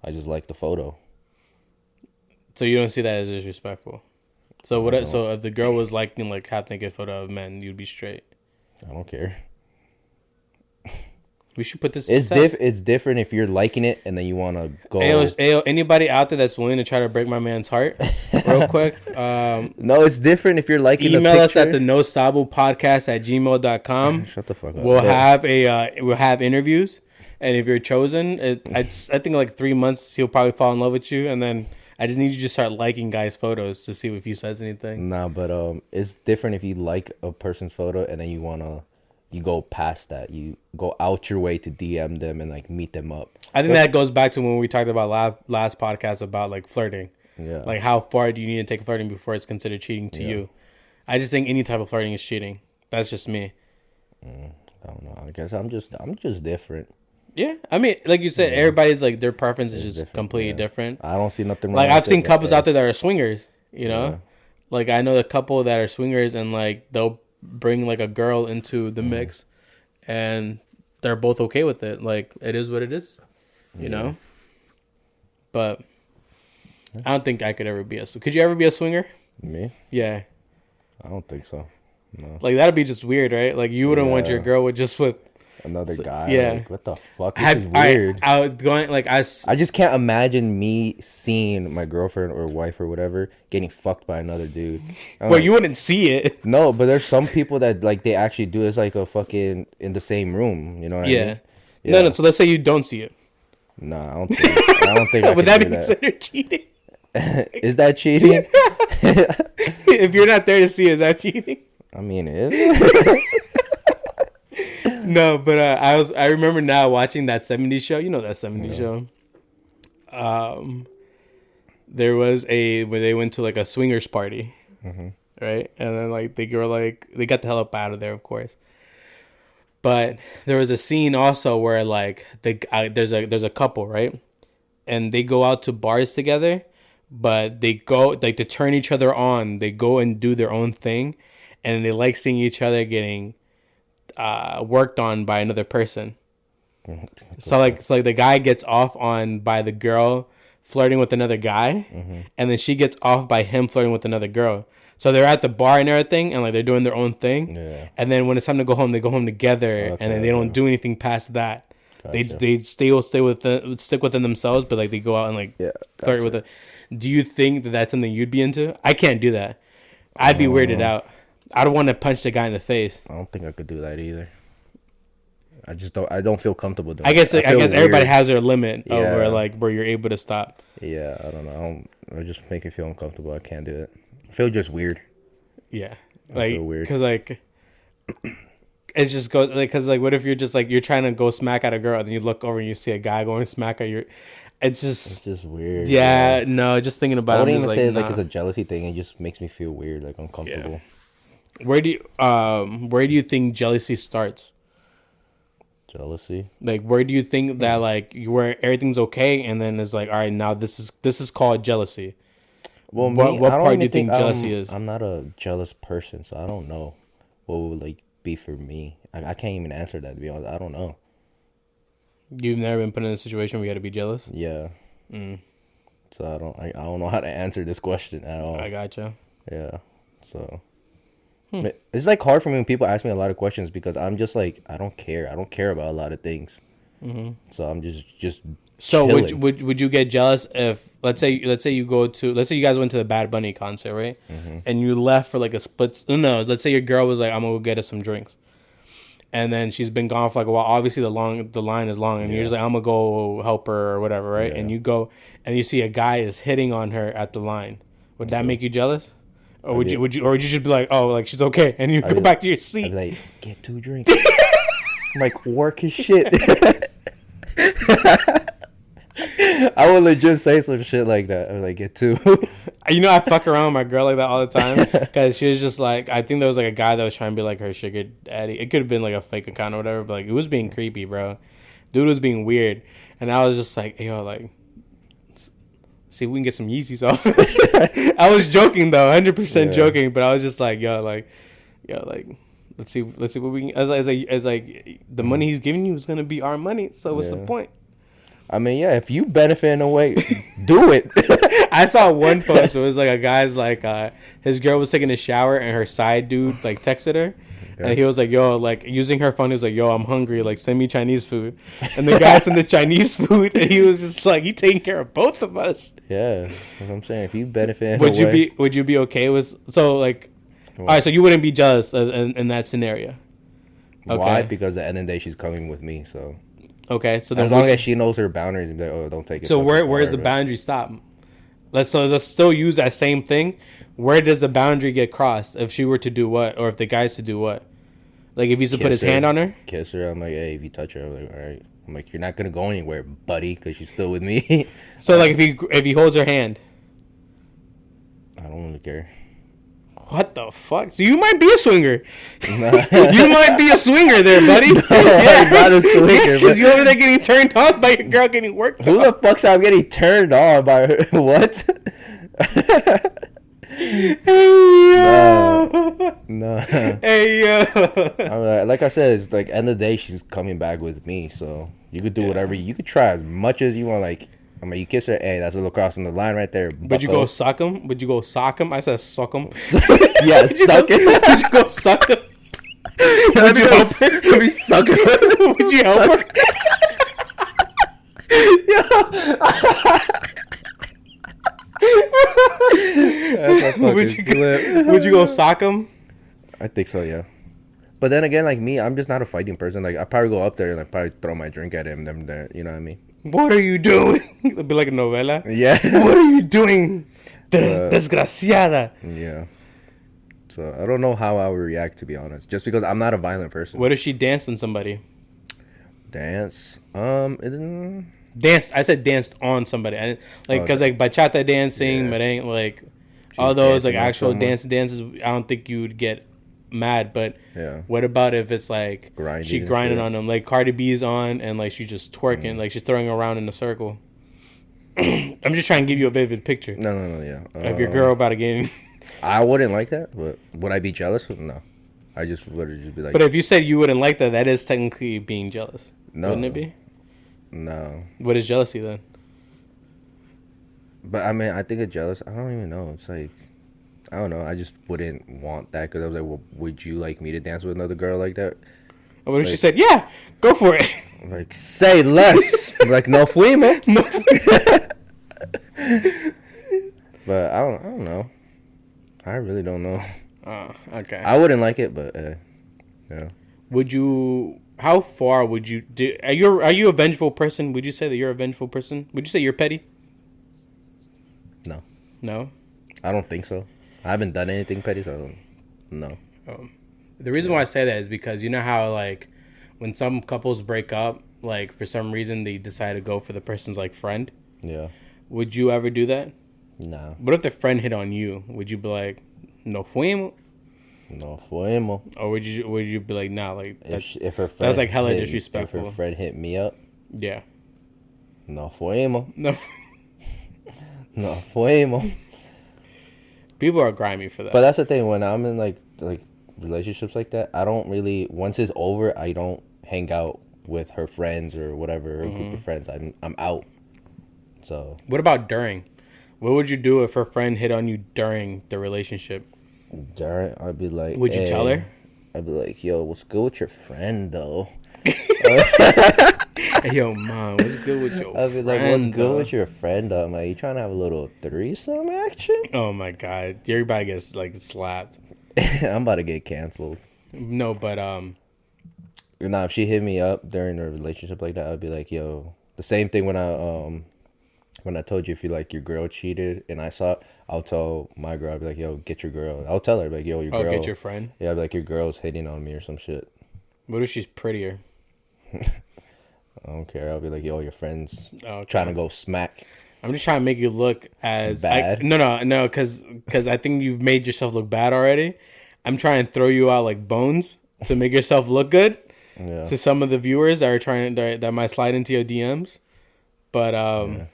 I just like the photo. So you don't see that as disrespectful. So what? So if the girl was liking like half naked photo of men, you'd be straight. I don't care. We should put this. It's different if you're liking it and then you want to go. Ayo, anybody out there that's willing to try to break my man's heart, real quick. No, it's different if you're liking. Email us at the nosabopodcast@gmail.com. Shut the fuck up. We'll have interviews, and if you're chosen, I think like 3 months he'll probably fall in love with you, and then I just need you to start liking guys' photos to see if he says anything. Nah, but it's different if you like a person's photo and then you go past that. You go out your way to DM them and like meet them up. I think that goes back to when we talked about last podcast about like flirting. Yeah. Like how far do you need to take flirting before it's considered cheating to you? I just think any type of flirting is cheating. That's just me. I don't know. I guess I'm just different. Yeah, I mean, like you said, everybody's like their preference is just completely different. I don't see nothing wrong. Like I've seen couples out there that are swingers. You know, like I know the couple that are swingers and like they'll bring like a girl into the mix, and they're both okay with it. Like it is what it is, you know. But I don't think I could ever be could you ever be a swinger? Me? Yeah. I don't think so. No. Like that'd be just weird, right? Like you wouldn't want your girl with another guy. Yeah. Like, what the fuck? This is weird. I was going like I just can't imagine me seeing my girlfriend or wife or whatever getting fucked by another dude. Well, you wouldn't see it. No, but there's some people that like they actually do. It's like a fucking in the same room. You know what I mean? Yeah. No. So let's say you don't see it. Nah, I don't think. I Would that be considered cheating? Is that cheating? If you're not there to see, is that cheating? I mean, it is. No, but I remember now watching that 70s show. You know that 70s show. There was where they went to like a swingers party, right? And then like they got the hell up out of there, of course. But there was a scene also where like there's a couple, right? And they go out to bars together, but they go like to turn each other on. They go and do their own thing, and they like seeing each other getting worked on by another person. So like the guy gets off on by the girl flirting with another guy, and then she gets off by him flirting with another girl. So they're at the bar and everything, and like they're doing their own thing. Yeah. And then when it's time to go home, they go home together, and then they don't do anything past that. Gotcha. They stick within themselves, but like they go out and like flirt with it. Do you think that that's something you'd be into? I can't do that. I'd be weirded out. I don't want to punch the guy in the face. I don't think I could do that either. I don't feel comfortable doing I guess weird. everybody has their limit of where you're able to stop. Yeah, I don't know. I just make me feel uncomfortable. I can't do it. I feel just weird. Yeah. I feel weird. Cuz like it just goes like cuz like what if you're just like you're trying to go smack at a girl and then you look over and you see a guy going smack at your it's just weird. Yeah, no, just thinking about it. I wouldn't even say like it's a jealousy thing. It just makes me feel weird, like uncomfortable. Yeah. Where do you think jealousy starts? Jealousy? Like where do you think that like where everything's okay and then it's like all right, now this is called jealousy? Well, what part do you think jealousy is? I'm not a jealous person, so I don't know what would like be for me. I can't even answer that, to be honest. I don't know. You've never been put in a situation where you had to be jealous? Yeah. So I don't know how to answer this question at all. I gotcha. Yeah. So it's like hard for me when people ask me a lot of questions because I'm just like I don't care. I don't care about a lot of things. So I'm just. So would you get jealous if let's say you guys went to the Bad Bunny concert, right? And you left for like a split. No, let's say your girl was like, I'm gonna go get us some drinks, and then she's been gone for like a while. Obviously the line is long, and you're just like, I'm gonna go help her or whatever, right? And you go and you see a guy is hitting on her at the line. Would that make you jealous? Or would you just be like, oh, like she's okay, and you go back to your seat? I'd be like, get 2 drinks. I'm like, work his shit. I would legit say some shit like that. I was like, get 2. You know, I fuck around with my girl like that all the time because she was just like, I think there was like a guy that was trying to be like her sugar daddy. It could have been like a fake account or whatever, but like it was being creepy, bro. Dude was being weird, and I was just like, hey, yo, like, see if we can get some Yeezys off. I was joking though, 100% joking, but I was just like, yo, like, let's see what we can. As like the money he's giving you is gonna be our money. So what's the point? I mean, yeah, if you benefit in a way, do it. I saw one post where it was like a guy's like his girl was taking a shower and her side dude like texted her. And he was like, yo, like, using her phone, he was like, yo, I'm hungry. Like, send me Chinese food. And the guy sent the Chinese food, and he was just like, he taking care of both of us. Yeah, that's what I'm saying. If you benefit would you be okay with... So, like... All right, so you wouldn't be jealous in that scenario. Okay. Why? Because at the end of the day, she's coming with me, so... Okay, so then... As long as she knows her boundaries, like, oh, don't take it... So where's the boundary stop? Let's still use that same thing. Where does the boundary get crossed if she were to do what? Or if the guy's to do what? Like, if he's to put his hand on her? Kiss her. I'm like, hey, if you touch her, I'm like, all right. I'm like, you're not going to go anywhere, buddy, because she's still with me. So, like, if he holds her hand? I don't really care. What the fuck? So you might be a swinger. Nah. You might be a swinger there, buddy. No, I'm not a swinger. Because you're over there getting turned on by your girl getting worked Who the fuck's I'm getting turned on by her? What? Hey yo. No. Hey yo. Like I said, it's like end of the day, she's coming back with me, so you could do whatever. You could try as much as you want. Like, I mean, you kiss her, hey, that's a little crossing the line right there. Would you go suck him? Would you go sock him? I said suck him. Yeah, suck him. Would you go suck him? Would you help her? Let me suck her. Would you help her? Would you go sock him? I think so, yeah. But then again, like me, I'm just not a fighting person. Like, I'd probably go up there and like probably throw my drink at him. Them there, you know what I mean? What are you doing? It'd be like a novela. Yeah. What are you doing? Desgraciada. Yeah. So I don't know how I would react, to be honest. Just because I'm not a violent person. What if she danced on somebody? Dance? Danced. I said danced on somebody. I didn't, like, because like bachata dancing, merengue, like all those like actual dances. I don't think you would get mad. But what about if it's like she grinding on them, like Cardi B's on and like she's just twerking, like she's throwing around in a circle. I'm just trying to give you a vivid picture. No, yeah. Of your girl about to get. I wouldn't like that, but would I be jealous? No, I just would just be like. But if you said you wouldn't like that, that is technically being jealous. No, wouldn't it be? No. What is jealousy then? But I mean, I think of jealous. I don't even know. It's like, I don't know. I just wouldn't want that because I was like, well, would you like me to dance with another girl like that? And what if she said, yeah, go for it? Like, say less. I'm like, no fuimos. No. But I don't know. I really don't know. Oh, okay. I wouldn't like it, but yeah. Would you? How far would you do? Are you a vengeful person? Would you say that you're a vengeful person? Would you say you're petty? No. No. I don't think so. I haven't done anything petty, so no. The reason why I say that is because you know how like when some couples break up, like for some reason they decide to go for the person's like friend. Yeah. Would you ever do that? No. What if the friend hit on you? Would you be like, no fuimos? No fuimos. Or would you be like, nah, like if her friend that's like hella disrespectful. If her friend hit me up, yeah. No fuimos. No. No fuimos. People are grimy for that. But that's the thing, when I'm in like relationships like that, I don't really, once it's over, I don't hang out with her friends or whatever, her group of friends. I'm out. So what about during? What would you do if her friend hit on you during the relationship? During, I'd be like, would you tell her? I'd be like, yo, what's good with your friend though? Hey, yo, mom, what's good with your friend? I'd be like, what's good with your friend though? I'm like, you trying to have a little threesome action? Oh my god, everybody gets like slapped. I'm about to get canceled. No, but nah, if she hit me up during a relationship like that, I'd be like, yo, the same thing when I told you if you like your girl cheated and I saw it, I'll tell my girl, I'll be like, yo, get your girl. I'll tell her, like, yo, your girl. Oh, get your friend? Yeah, I'll be like, your girl's hitting on me or some shit. What if she's prettier? I don't care. I'll be like, yo, your friend's trying to go smack. I'm just trying to make you look as bad. No, because I think you've made yourself look bad already. I'm trying to throw you out like bones to make yourself look good to some of the viewers that are trying that might slide into your DMs. But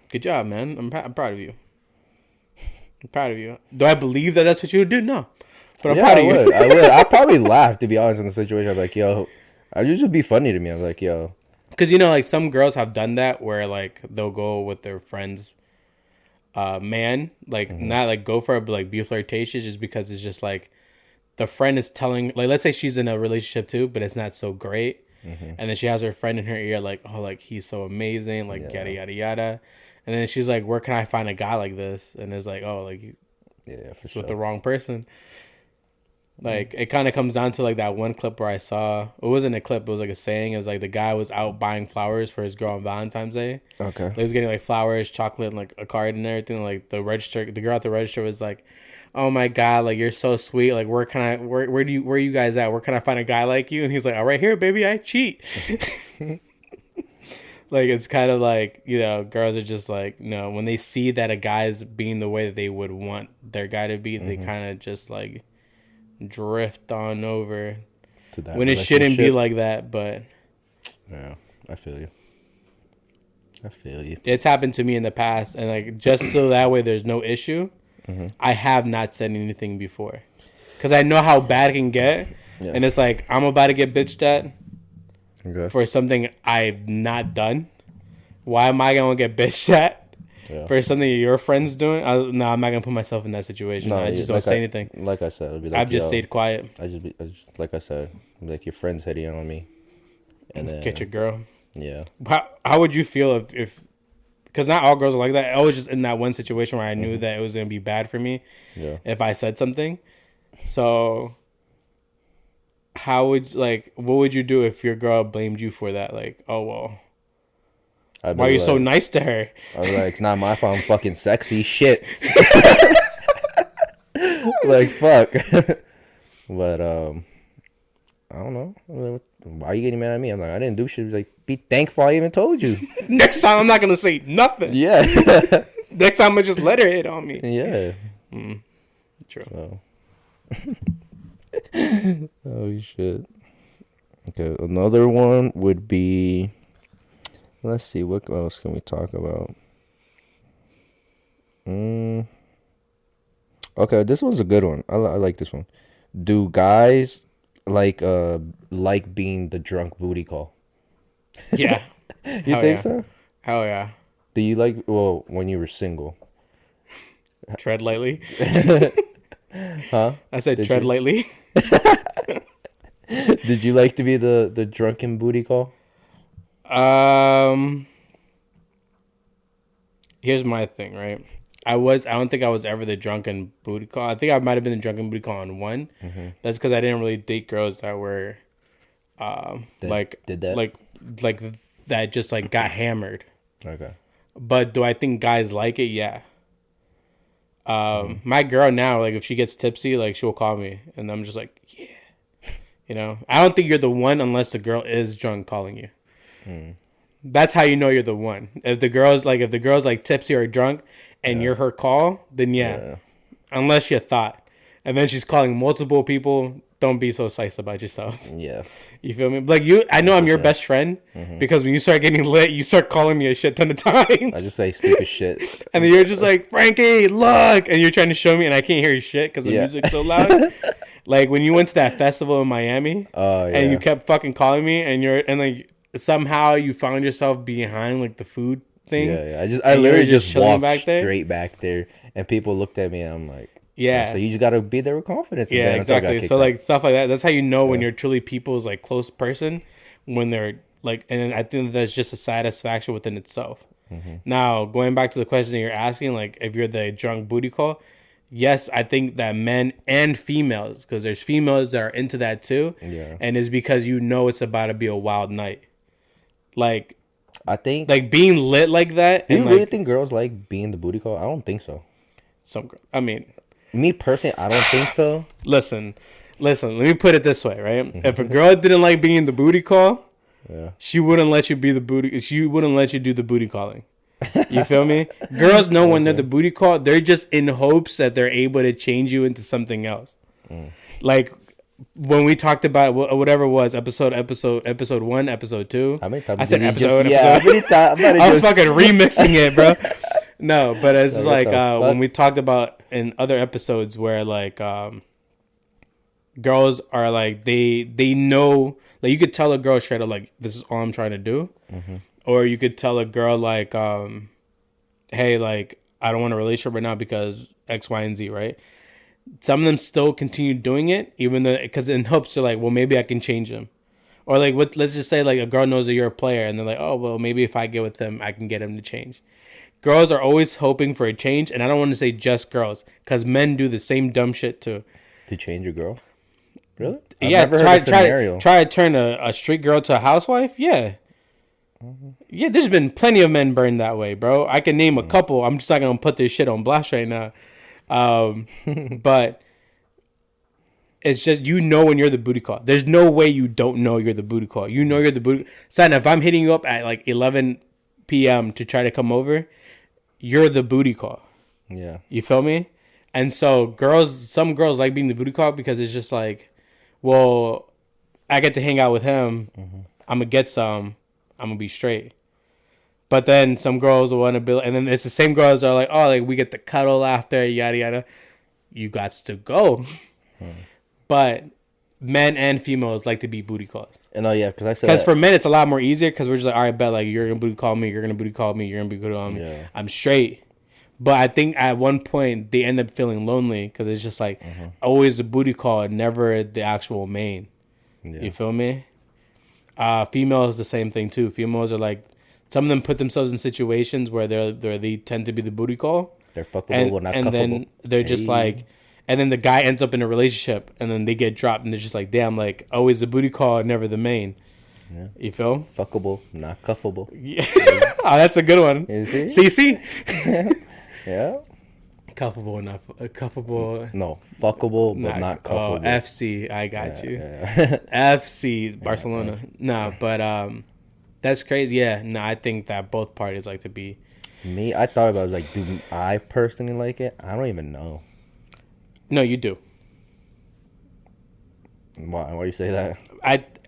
good job, man. I'm proud of you. I'm proud of you. Do I believe that that's what you would do? No, but I'm proud of you. I would. I'd probably laugh, to be honest, in the situation. I'm like, yo, I'd just be funny to me. I'm like, yo. Because, like, some girls have done that where, like, they'll go with their friend's man. Like, not, like, go for it, but, like, be flirtatious just because it's just, like, the friend is telling... Like, let's say she's in a relationship, too, but it's not so great. And then she has her friend in her ear, like, oh, like, he's so amazing, like, yada, yada, yada. And then she's like, where can I find a guy like this? And it's like, oh, like, it's with the wrong person. Like, it kind of comes down to, like, that one clip where I saw... It wasn't a clip. It was, like, a saying. It was, like, the guy was out buying flowers for his girl on Valentine's Day. Okay. Like, he was getting, like, flowers, chocolate, and, like, a card and everything. Like, the girl at the register was like, oh, my God, like, you're so sweet. Like, where are you guys at? Where can I find a guy like you? And he's like, oh, right here, baby, I cheat. Like, it's kind of like, girls are just like, when they see that a guy's being the way that they would want their guy to be, they kind of just, like... drift on over to that when it shouldn't be like that. But yeah, I feel you. It's happened to me in the past, and like just so that way there's no issue, I have not said anything before because I know how bad it can get, and it's like I'm about to get bitched at for something I've not done. Why am I gonna get bitched at? For something your friend's doing, I'm not gonna put myself in that situation. I just don't say anything. Like I said, like, I've just stayed quiet. Like I said, like your friend's hitting on me, and then get your girl. Yeah. How would you feel if because not all girls are like that. I was just in that one situation where I knew that it was gonna be bad for me if I said something. So, what would you do if your girl blamed you for that? Like, oh well. Why are you so nice to her? I was like, it's not my fault. I'm fucking sexy. Shit. Like, fuck. But, I don't know. Why are you getting mad at me? I'm like, I didn't do shit. Like, be thankful I even told you. Next time, I'm not going to say nothing. Yeah. Next time, I'm going to just let her hit on me. Yeah. True. So. Oh, shit. Okay, another one would be... Let's see, what else can we talk about? Okay, this one's a good one. I like this one. Do guys like being the drunk booty call? Yeah. You think so? Hell yeah. Do you when you were single? Tread lightly. Huh? I said tread lightly. Did you like to be the drunken booty call? Here's my thing, right? I don't think I was ever the drunken booty call. I think I might have been the drunken booty call on one. That's because I didn't really date girls that were, did that? like that just like got hammered. Okay. But do I think guys like it? Yeah. My girl now, like if she gets tipsy, like she'll call me, and I'm just like, yeah. I don't think you're the one unless the girl is drunk calling you. That's how you know you're the one. If the girl's like tipsy or drunk and you're her call, then yeah. Unless you thought. And then she's calling multiple people, don't be so nice about yourself. Yeah. You feel me? Like I know I'm your best friend because when you start getting lit, you start calling me a shit ton of times. I just say stupid shit. And then you're just like, Frankie, look, and you're trying to show me and I can't hear your shit because the music's so loud. Like when you went to that festival in Miami and you kept fucking calling me and like somehow you found yourself behind like the food thing. Yeah. I literally just walked straight back there, and people looked at me, and I'm like, so you just gotta be there with confidence. Yeah, exactly. So like stuff like that. That's how you know when you're truly people's like close person, when they're like, and I think that's just a satisfaction within itself. Now going back to the question that you're asking, like if you're the drunk booty call. Yes, I think that men and females, because there's females that are into that too, and it's because it's about to be a wild night. Like, I think like being lit like that. Do you really think girls like being the booty call? I don't think so. Me personally, I don't think so. Listen. Let me put it this way, right? If a girl didn't like being the booty call, she wouldn't let you be the booty. She wouldn't let you do the booty calling. You feel me? Girls know when they're the booty call. They're just in hopes that they're able to change you into something else. Like when we talked about whatever it was episode 1, episode 2. How many times I said did he episode. just, yeah, how many times? I was fucking remixing it, bro. No, but it's like when we talked about in other episodes where like girls are like they know, like you could tell a girl straight up like, this is all I'm trying to do. Or you could tell a girl like hey, like I don't want a relationship right now because X, Y, and Z, right? Some of them still continue doing it, even though, because in hopes they're like, well, maybe I can change them. Or like, let's just say like a girl knows that you're a player, and they're like, oh, well, maybe if I get with him, I can get him to change. Girls are always hoping for a change, and I don't want to say just girls, because men do the same dumb shit too. To change a girl? Really? Yeah, try to turn a street girl to a housewife. Yeah. Yeah, there's been plenty of men burned that way, bro. I can name a couple. I'm just not gonna put this shit on blast right now. But it's just, you know, when you're the booty call. There's no way you don't know you're the booty call. You know you're the booty. Son, if I'm hitting you up at like 11 p.m. to try to come over, you're the booty call. Yeah. You feel me? And so some girls like being the booty call because it's just like, well, I get to hang out with him. I'm gonna get some. I'm gonna be straight. But then some girls will want to build, and then it's the same girls that are like, oh, like we get the cuddle after, yada yada. You got to go. But men and females like to be booty calls. And yeah, because for men it's a lot more easier because we're just like, all right, bet, like you're gonna booty call me, you're gonna booty call me, you're gonna booty call me. Yeah. I'm straight. But I think at one point they end up feeling lonely because it's just like always the booty call and never the actual main. Yeah. You feel me? Females the same thing too. Females are like, some of them put themselves in situations where they tend to be the booty call. They're fuckable, but not cuffable. And then they're just like, and then the guy ends up in a relationship, and then they get dropped, and they're just like, damn, like always the booty call, never the main. Yeah. You feel? Fuckable, not cuffable. Yeah. Oh, that's a good one. CC. Yeah. Cuffable, not cuffable. No, fuckable, but not cuffable. Oh, FC, I got you. Yeah. FC, Barcelona. No, but that's crazy. Yeah, no, I think that both parties like to be. Me, I thought about it, like, do I personally like it? I don't even know. No, you do. Why you say that?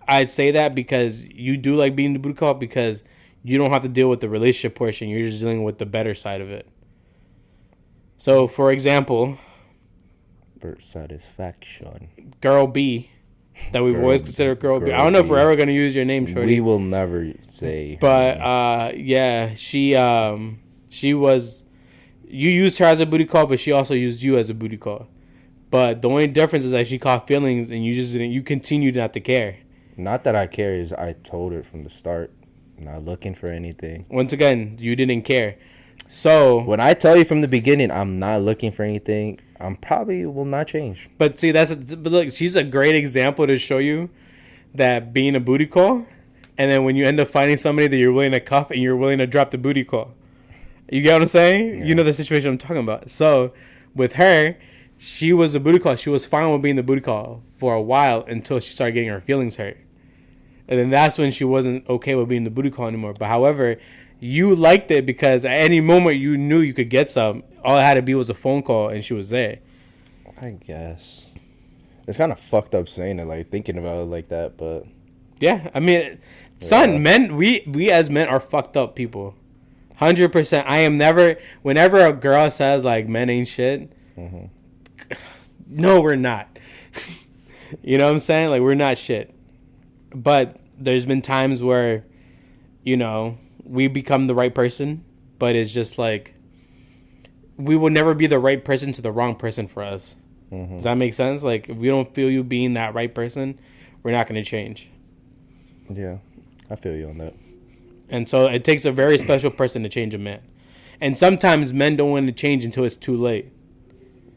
I'd say that because you do like being the booty call because you don't have to deal with the relationship portion. You're just dealing with the better side of it. So, for example, for satisfaction, girl B, that we've always considered girl B. I don't know if we're ever going to use your name, shorty. We will never say. But yeah, she was. You used her as a booty call, but she also used you as a booty call. But the only difference is that she caught feelings, and you just didn't. You continued not to care. Not that I care. Is I told her from the start, not looking for anything. Once again, you didn't care. So when I tell you from the beginning, I'm not looking for anything, I'm probably will not change. But see, but look, she's a great example to show you that being a booty call, and then when you end up finding somebody that you're willing to cuff and you're willing to drop the booty call, you get what I'm saying? Yeah. You know the situation I'm talking about. So with her, she was a booty call. She was fine with being the booty call for a while until she started getting her feelings hurt, and then that's when she wasn't okay with being the booty call anymore. But however, you liked it because at any moment you knew you could get some. All it had to be was a phone call, and she was there. I guess it's kind of fucked up saying it, like thinking about it like that, but yeah, I mean, son, men, we as men are fucked up people, 100%. I am never. Whenever a girl says like men ain't shit, no, we're not. You know what I'm saying? Like we're not shit. But there's been times where, you know, we become the right person, but it's just like we will never be the right person to the wrong person for us. Does that make sense? Like if we don't feel you being that right person, we're not going to change. Yeah, I feel you on that. And so it takes a very special person to change a man. And sometimes men don't want to change until it's too late.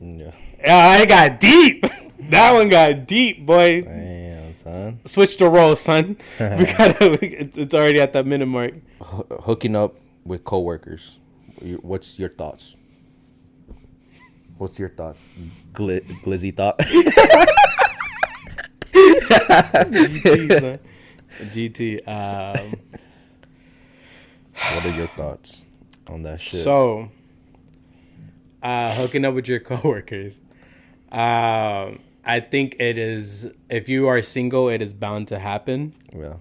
Yeah. I got deep. That one got deep, boy. Damn, son. Switch the role, son. It's already at that minute mark. Hooking up with coworkers. What's your thoughts? What's your thoughts? Glizzy thought. GT. What are your thoughts? on that shit. So, hooking up with your coworkers. I think it is, if you are single, it is bound to happen. Yeah.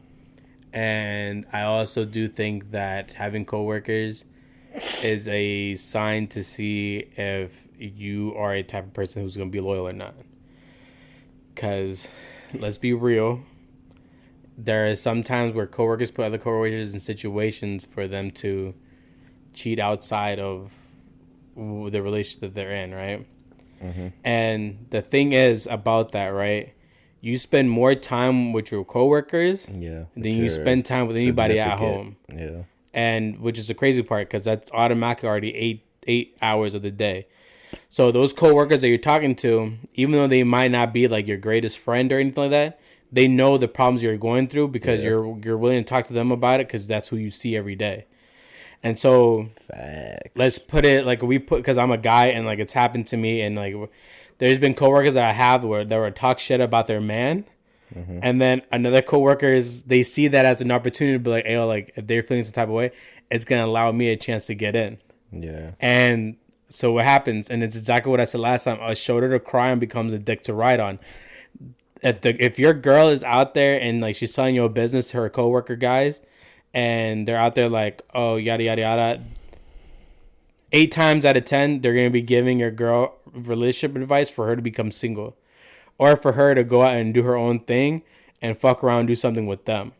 And I also do think that having coworkers is a sign to see if you are a type of person who's going to be loyal or not. Because, let's be real, there are some times where coworkers put other coworkers in situations for them to cheat outside of the relationship that they're in, right? Mm-hmm. And the thing is about that, right? You spend more time with your coworkers than you spend time with anybody at home. Yeah. And which is the crazy part, because that's automatically already eight hours of the day. So those coworkers that you're talking to, even though they might not be like your greatest friend or anything like that, they know the problems you're going through because you're willing to talk to them about it because that's who you see every day. And so let's put it like because I'm a guy and like it's happened to me, and like there's been coworkers that I have where they would talk shit about their man. Mm-hmm. And then another coworkers, they see that as an opportunity to be like, hey, like if they're feeling some type of way, it's going to allow me a chance to get in. Yeah. And so what happens, and it's exactly what I said last time, a shoulder to cry on becomes a dick to ride on. If your girl is out there and like she's telling your business to her coworker guys, and they're out there like, oh, yada, yada, yada, 8 times out of 10, they're going to be giving your girl relationship advice for her to become single. Or for her to go out and do her own thing and fuck around and do something with them.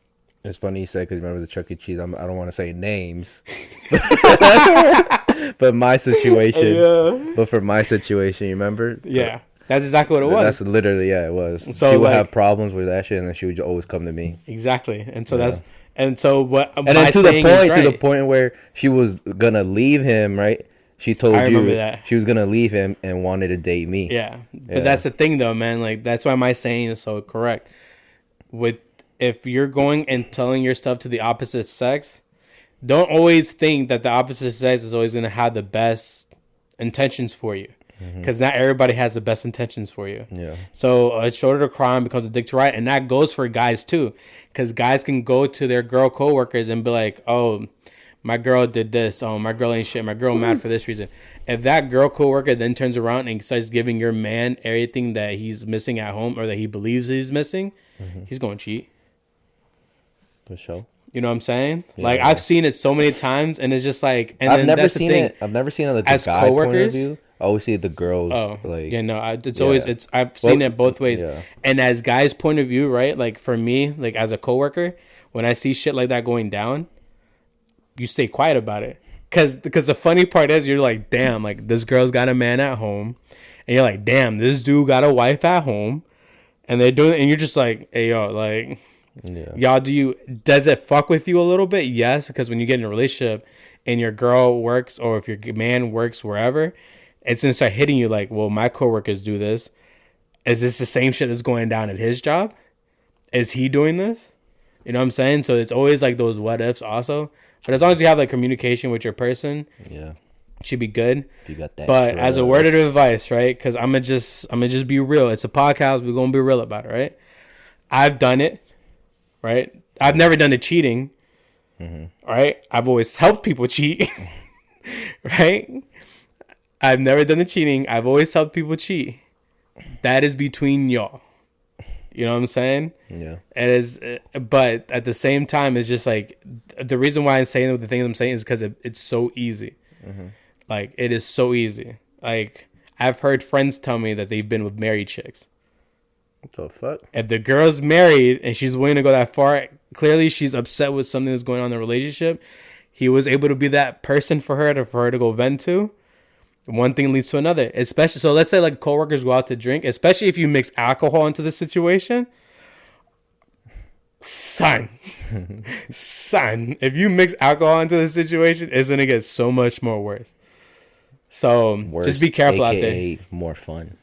It's funny you say, because remember the Chuck E. Cheese, I don't want to say names. But my situation. Yeah. But for my situation, you remember? Yeah. That's exactly what it was. That's literally, it was. So she would have problems with that shit, and then she would always come to me. Exactly. And so that's... And so what... And then to the point where she was going to leave him, right? She told you that she was going to leave him and wanted to date me. Yeah. But that's the thing, though, man. Like, that's why my saying is so correct. If you're going and telling your stuff to the opposite sex, don't always think that the opposite sex is always going to have the best intentions for you. Because not everybody has the best intentions for you. Yeah. So a shoulder to cry on becomes a dick to ride. And that goes for guys, too. Because guys can go to their girl coworkers and be like, oh... my girl did this. Oh, my girl ain't shit. My girl mad for this reason. If that girl coworker then turns around and starts giving your man everything that he's missing at home or that he believes he's missing, he's going to cheat. For sure. You know what I'm saying? Yeah. Like, I've seen it so many times, and it's just like... And I've never seen it on the guy point of view. I always see the girls. Oh, like... Yeah, no, always... I've seen it both ways. Yeah. And as guys' point of view, right? Like, for me, like, as a coworker, when I see shit like that going down... you stay quiet about it. Because the funny part is you're like, damn, like this girl's got a man at home. And you're like, damn, this dude got a wife at home. And they're doing it. And you're just like, hey, yo, like, y'all, does it fuck with you a little bit? Yes. Because when you get in a relationship and your girl works or if your man works wherever, it's going to start hitting you like, well, my coworkers do this. Is this the same shit that's going down at his job? Is he doing this? You know what I'm saying? So it's always like those what ifs also. But as long as you have like communication with your person, it should be good. If you got that. But as a word of advice, right? Because I'm gonna just be real. It's a podcast. We're gonna be real about it, right? I've done it, right? I've never done the cheating, right? I've always helped people cheat, right? I've never done the cheating. I've always helped people cheat. That is between y'all. You know what I'm saying? Yeah. It is, but at the same time, it's just like the reason why I'm saying the things I'm saying is because it's so easy. Like it is so easy. Like I've heard friends tell me that they've been with married chicks. What the fuck? If the girl's married and she's willing to go that far, clearly she's upset with something that's going on in the relationship. He was able to be that person for her to go vent to. One thing leads to another, especially. So let's say like coworkers go out to drink, especially if you mix alcohol into the situation. Son, if you mix alcohol into the situation, it's going to get so much more worse. So just be careful out there. More fun.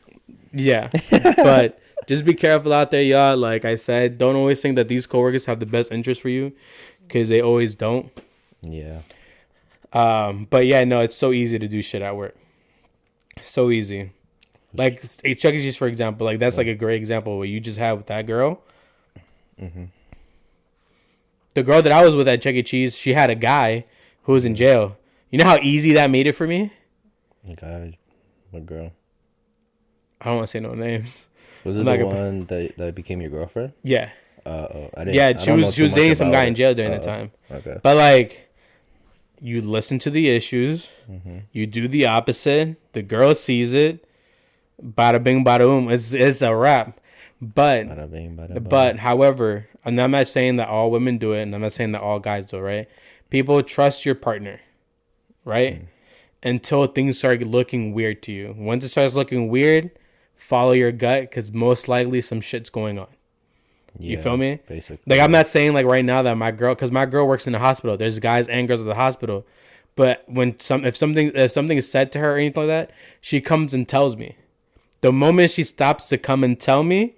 Yeah. But just be careful out there, y'all. Like I said, don't always think that these coworkers have the best interest for you because they always don't. Yeah. But yeah, no, it's so easy to do shit at work. So easy. Like Chuck E. Cheese, for example, like that's like a great example of what you just had with that girl. The girl that I was with at Chuck E. Cheese, she had a guy who was in jail. You know how easy that made it for me? Okay, what girl? I don't want to say no names. Was it the one that became your girlfriend? Yeah. I didn't. Yeah, she was dating some guy in jail during the time. Okay. But like, you listen to the issues, you do the opposite. The girl sees it. Bada bing, bada boom. It's a wrap. But bada bing, bada but however, and I'm not saying that all women do it, and I'm not saying that all guys do it, right? People trust your partner, right? Until things start looking weird to you. Once it starts looking weird, follow your gut, because most likely some shit's going on. You feel me? Basically. Like, I'm not saying like right now that because my girl works in the hospital. There's guys and girls at the hospital. But if something is said to her or anything like that, she comes and tells me. The moment she stops to come and tell me,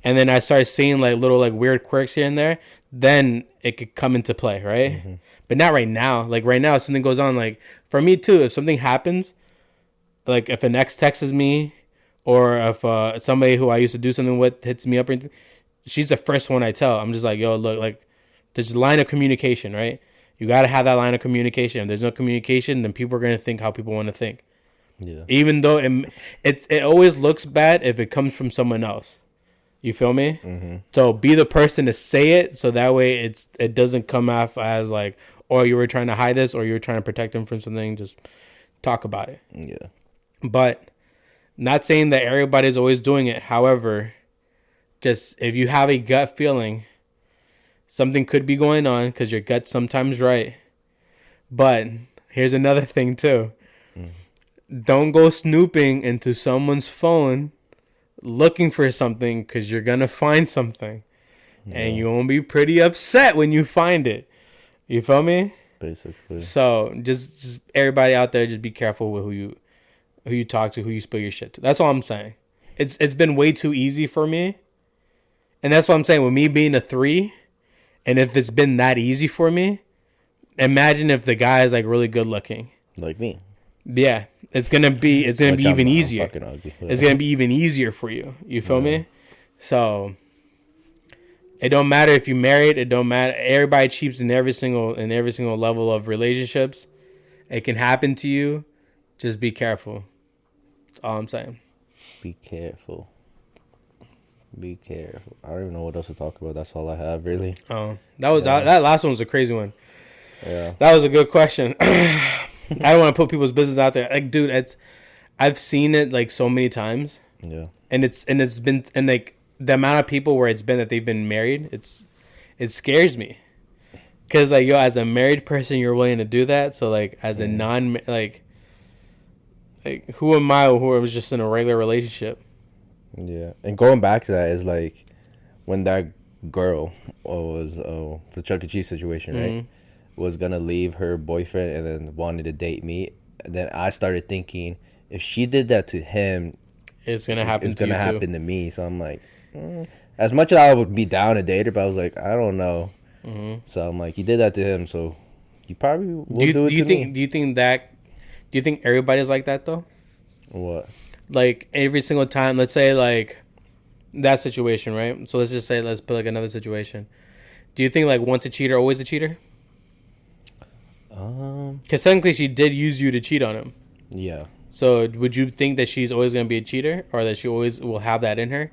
and then I start seeing like little like weird quirks here and there, then it could come into play, right? But not right now. Like right now, if something goes on, like for me too, if something happens, like if an ex texts me, or if somebody who I used to do something with hits me up or anything, she's the first one I tell. I'm just like, yo, look, like, there's a line of communication, right? You got to have that line of communication. If there's no communication, then people are going to think how people want to think. Yeah. Even though it always looks bad if it comes from someone else. You feel me? So be the person to say it, so that way it doesn't come off as like, oh, you were trying to hide this, or you were trying to protect them from something. Just talk about it. Yeah. But not saying that everybody's always doing it. However, just if you have a gut feeling, something could be going on, because your gut's sometimes right. But here's another thing too. Don't go snooping into someone's phone looking for something, because you're going to find something. Yeah. And you're going to be pretty upset when you find it. You feel me? Basically. So just everybody out there, just be careful with who you talk to, who you spill your shit to. That's all I'm saying. It's been way too easy for me. And that's what I'm saying. With me being a 3, and if it's been that easy for me, imagine if the guy is like really good looking. Like me. Yeah. It's gonna be even easier. It's gonna be even easier for you. You feel me? So it don't matter if you married, it don't matter. Everybody cheats in every single level of relationships. It can happen to you. Just be careful. That's all I'm saying. Be careful. Be careful. I don't even know what else to talk about. That's all I have, really. Oh, that last one was a crazy one. Yeah, that was a good question. I don't want to put people's business out there. Like, dude, I've seen it like so many times. Yeah, and it's been, and like the amount of people where it's been that they've been married, it scares me. Cause like, yo, as a married person, you're willing to do that. So like, as a non, like who am I who was just in a regular relationship? Yeah, and going back to that is like when that girl was the Chuck E. Cheese situation, right? Was gonna leave her boyfriend and then wanted to date me. And then I started thinking, if she did that to him, it's gonna happen. It's gonna happen to me. So I'm like, as much as I would be down to date her, but I was like, I don't know. So I'm like, you did that to him, so you probably will do it to me. Do you think everybody's like that though? What? Like every single time, let's say like that situation, right? So let's put like another situation. Do you think like once a cheater, always a cheater? Because technically she did use you to cheat on him. Yeah. So would you think that she's always going to be a cheater, or that she always will have that in her?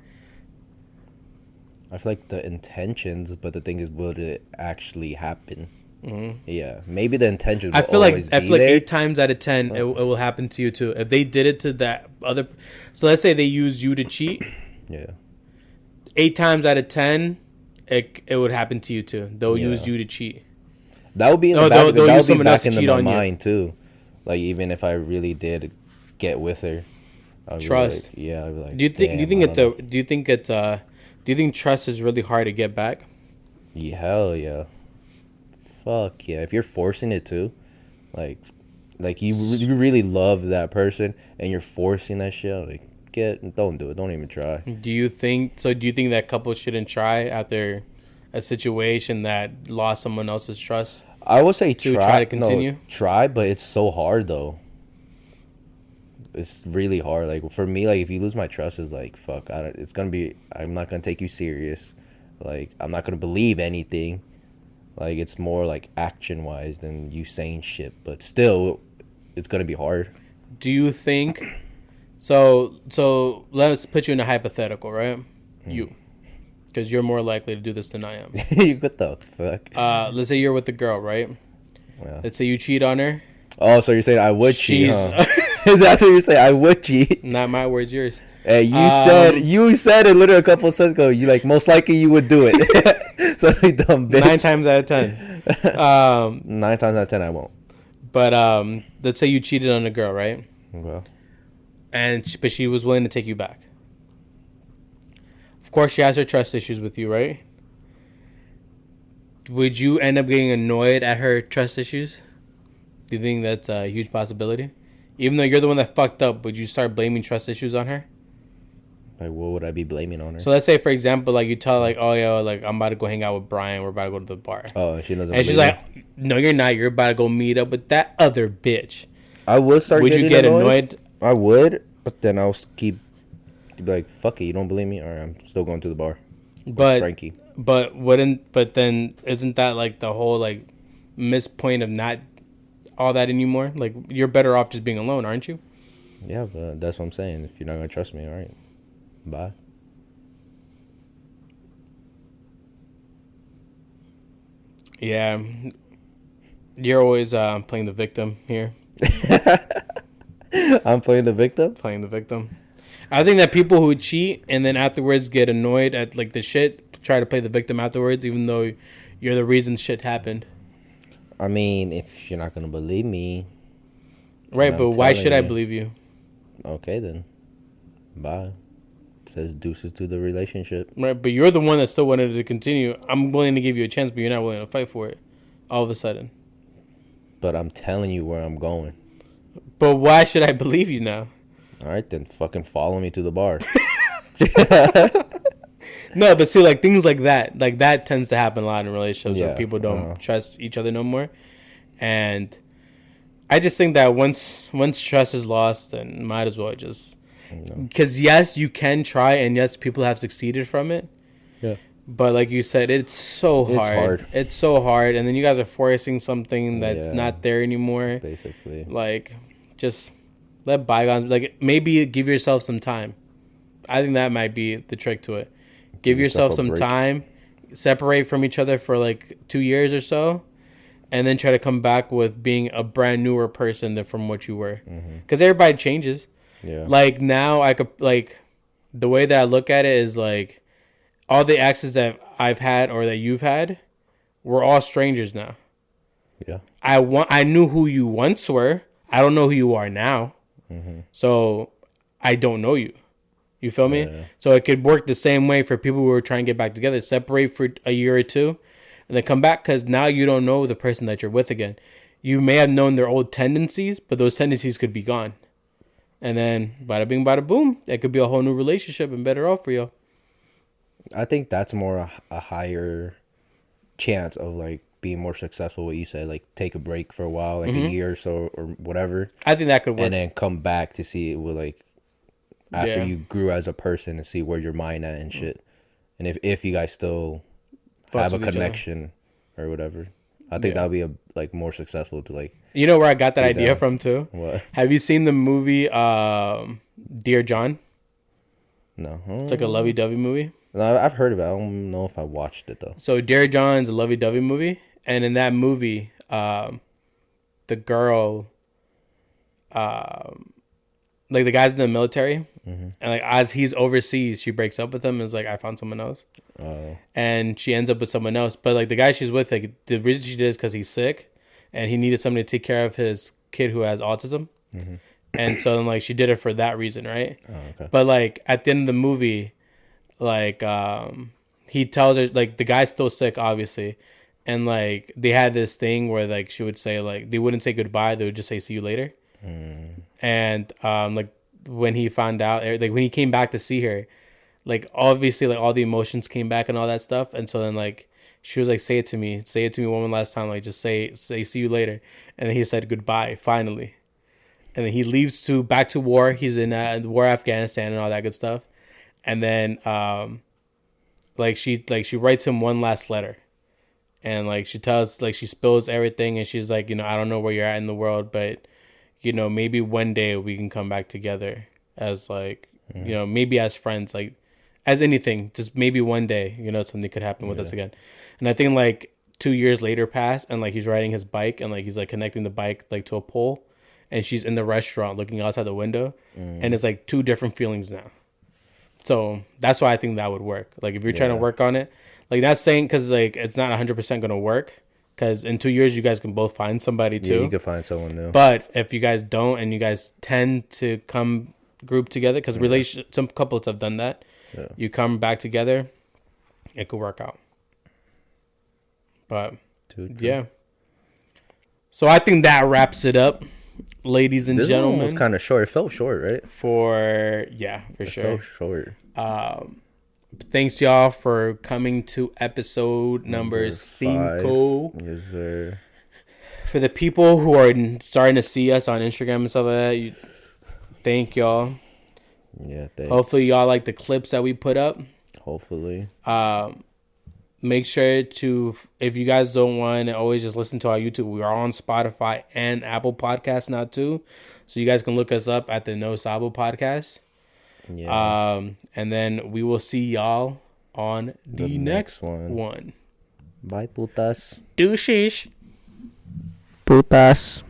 I feel like the intentions, but the thing is, will it actually happen? Yeah, maybe the intentions. I feel like 8 times out of 10, it will happen to you too. If they did it to that other, so let's say they use you to cheat. Yeah. 8 times out of 10, it would happen to you too. They'll use you to cheat. That would be in the back, that would be back into my mind too. Like, even if I really did get with her, I'd trust. Be like, I'd be like, do you think trust is really hard to get back? Yeah, hell yeah. Fuck yeah. If you're forcing it to, like you really love that person and you're forcing that shit, like, don't do it. Don't even try. Do you think that couples shouldn't try after a situation that lost someone else's trust? I would say try to continue. No, try, but it's so hard though. It's really hard. Like, for me, like, if you lose my trust, it's like, fuck. I'm not gonna take you serious. Like, I'm not gonna believe anything. Like, it's more like action wise than you saying shit, but still, it's gonna be hard. Do you think? So let's put you in a hypothetical, right? You, because you're more likely to do this than I am. What the fuck? Let's say you're with a girl, right? Yeah. Let's say you cheat on her. Oh, so you're saying I would cheat, huh? That's what you're saying. I would cheat. Not my words, yours. Hey, you said it literally a couple of seconds ago. You like most likely you would do it. So you dumb bitch. 9 times out of 10. 9 times out of 10, I won't. But let's say you cheated on a girl, right? Okay. But she was willing to take you back. Of course, she has her trust issues with you, right? Would you end up getting annoyed at her trust issues? Do you think that's a huge possibility? Even though you're the one that fucked up, would you start blaming trust issues on her? Like, what would I be blaming on her? So let's say, for example, like you tell, like, oh, yo, like I'm about to go hang out with Brian. We're about to go to the bar. Oh, she doesn't. And she's like, no, you're not. You're about to go meet up with that other bitch. I would start. Would you get annoyed? I would, but then I'll keep be like, fuck it. You don't believe me? All right, I'm still going to the bar. But Frankie. But then isn't that like the whole like miss point of not all that anymore? Like you're better off just being alone, aren't you? Yeah, but that's what I'm saying. If you're not gonna trust me, all right, bye. Yeah, you're always playing the victim here. I'm playing the victim. Playing the victim. I think that people who cheat and then afterwards get annoyed at like the shit try to play the victim afterwards, even though you're the reason shit happened. I mean, if you're not gonna believe me, right? But why should I believe you? Okay, then, bye. Says deuces to the relationship. Right, but you're the one that still wanted to continue. I'm willing to give you a chance, but you're not willing to fight for it. All of a sudden. But I'm telling you where I'm going. But why should I believe you now? All right, then fucking follow me to the bar. No, but see, like things like that tends to happen a lot in relationships where people don't trust each other no more. And I just think that once trust is lost, then might as well just because yes, you can try, and yes, people have succeeded from it. Yeah. But like you said, it's so hard. It's so hard, and then you guys are forcing something that's not there anymore. Basically, like just let bygones. Like maybe give yourself some time. I think that might be the trick to it. Give yourself some time, separate from each other for like 2 years or so, and then try to come back with being a brand newer person than from what you were. Because everybody changes. Yeah. Like now I could like the way that I look at it is like all the exes that I've had or that you've had, we're all strangers now. Yeah. I knew who you once were. I don't know who you are now. So I don't know you. You feel me? Yeah. So it could work the same way for people who are trying to get back together. Separate for a year or two and then come back because now you don't know the person that you're with again. You may have known their old tendencies, but those tendencies could be gone. And then bada bing, bada boom. It could be a whole new relationship and better off for you. I think that's more a higher chance of like being more successful. What you said, like take a break for a while, like a year or so or whatever. I think that could work. And then come back to see it with like after you grew as a person and see where your mind at and shit. And if you guys still have a connection or whatever, I think that would be a like more successful to like. You know where I got that idea from too? What? Have you seen the movie Dear John? No. It's like a lovey-dovey movie. No, I've heard of it. I don't know if I watched it though. So Dear John's a lovey-dovey movie, and in that movie, the girl, like the guy's in the military, and like as he's overseas, she breaks up with him and is like, I found someone else, and she ends up with someone else. But like the guy she's with, like the reason she did is because he's sick, and he needed somebody to take care of his kid who has autism, and so then like she did it for that reason, right? But like at the end of the movie. Like he tells her like the guy's still sick obviously, and like they had this thing where like she would say like they wouldn't say goodbye, they would just say see you later. And like when he found out, like when he came back to see her, like obviously like all the emotions came back and all that stuff, and so then like she was like say it to me one last time, like just say see you later. And then he said goodbye finally, and then he leaves back to war. He's in war Afghanistan and all that good stuff. And then, like she writes him one last letter, and like she tells, like she spills everything, and she's like, I don't know where you're at in the world, but maybe one day we can come back together as like maybe as friends, like as anything, just maybe one day something could happen with us again. And I think like 2 years later passed, and like he's riding his bike, and like he's like connecting the bike like to a pole, and she's in the restaurant looking outside the window, and it's like two different feelings now. So that's why I think that would work. Like if you're trying to work on it, like not saying because like it's not 100% gonna work, because in 2 years you guys can both find somebody too. Yeah, you can find someone new. But if you guys don't, and you guys tend to come group together, because some couples have done that. Yeah. You come back together, it could work out. But yeah. So I think that wraps it up, ladies and gentlemen. This one was kind of short. It felt short, right? For sure. It felt short. Thanks y'all for coming to episode number 5. Yes, sir. For the people who are starting to see us on Instagram and stuff like that, thank y'all. Yeah, thanks. Hopefully y'all like the clips that we put up. Hopefully. Make sure to, if you guys don't want to always just listen to our YouTube, we are on Spotify and Apple Podcasts now too. So you guys can look us up at the No Sabo podcast. Yeah. And then we will see y'all on the next one. Bye, putas. Deuces. Putas.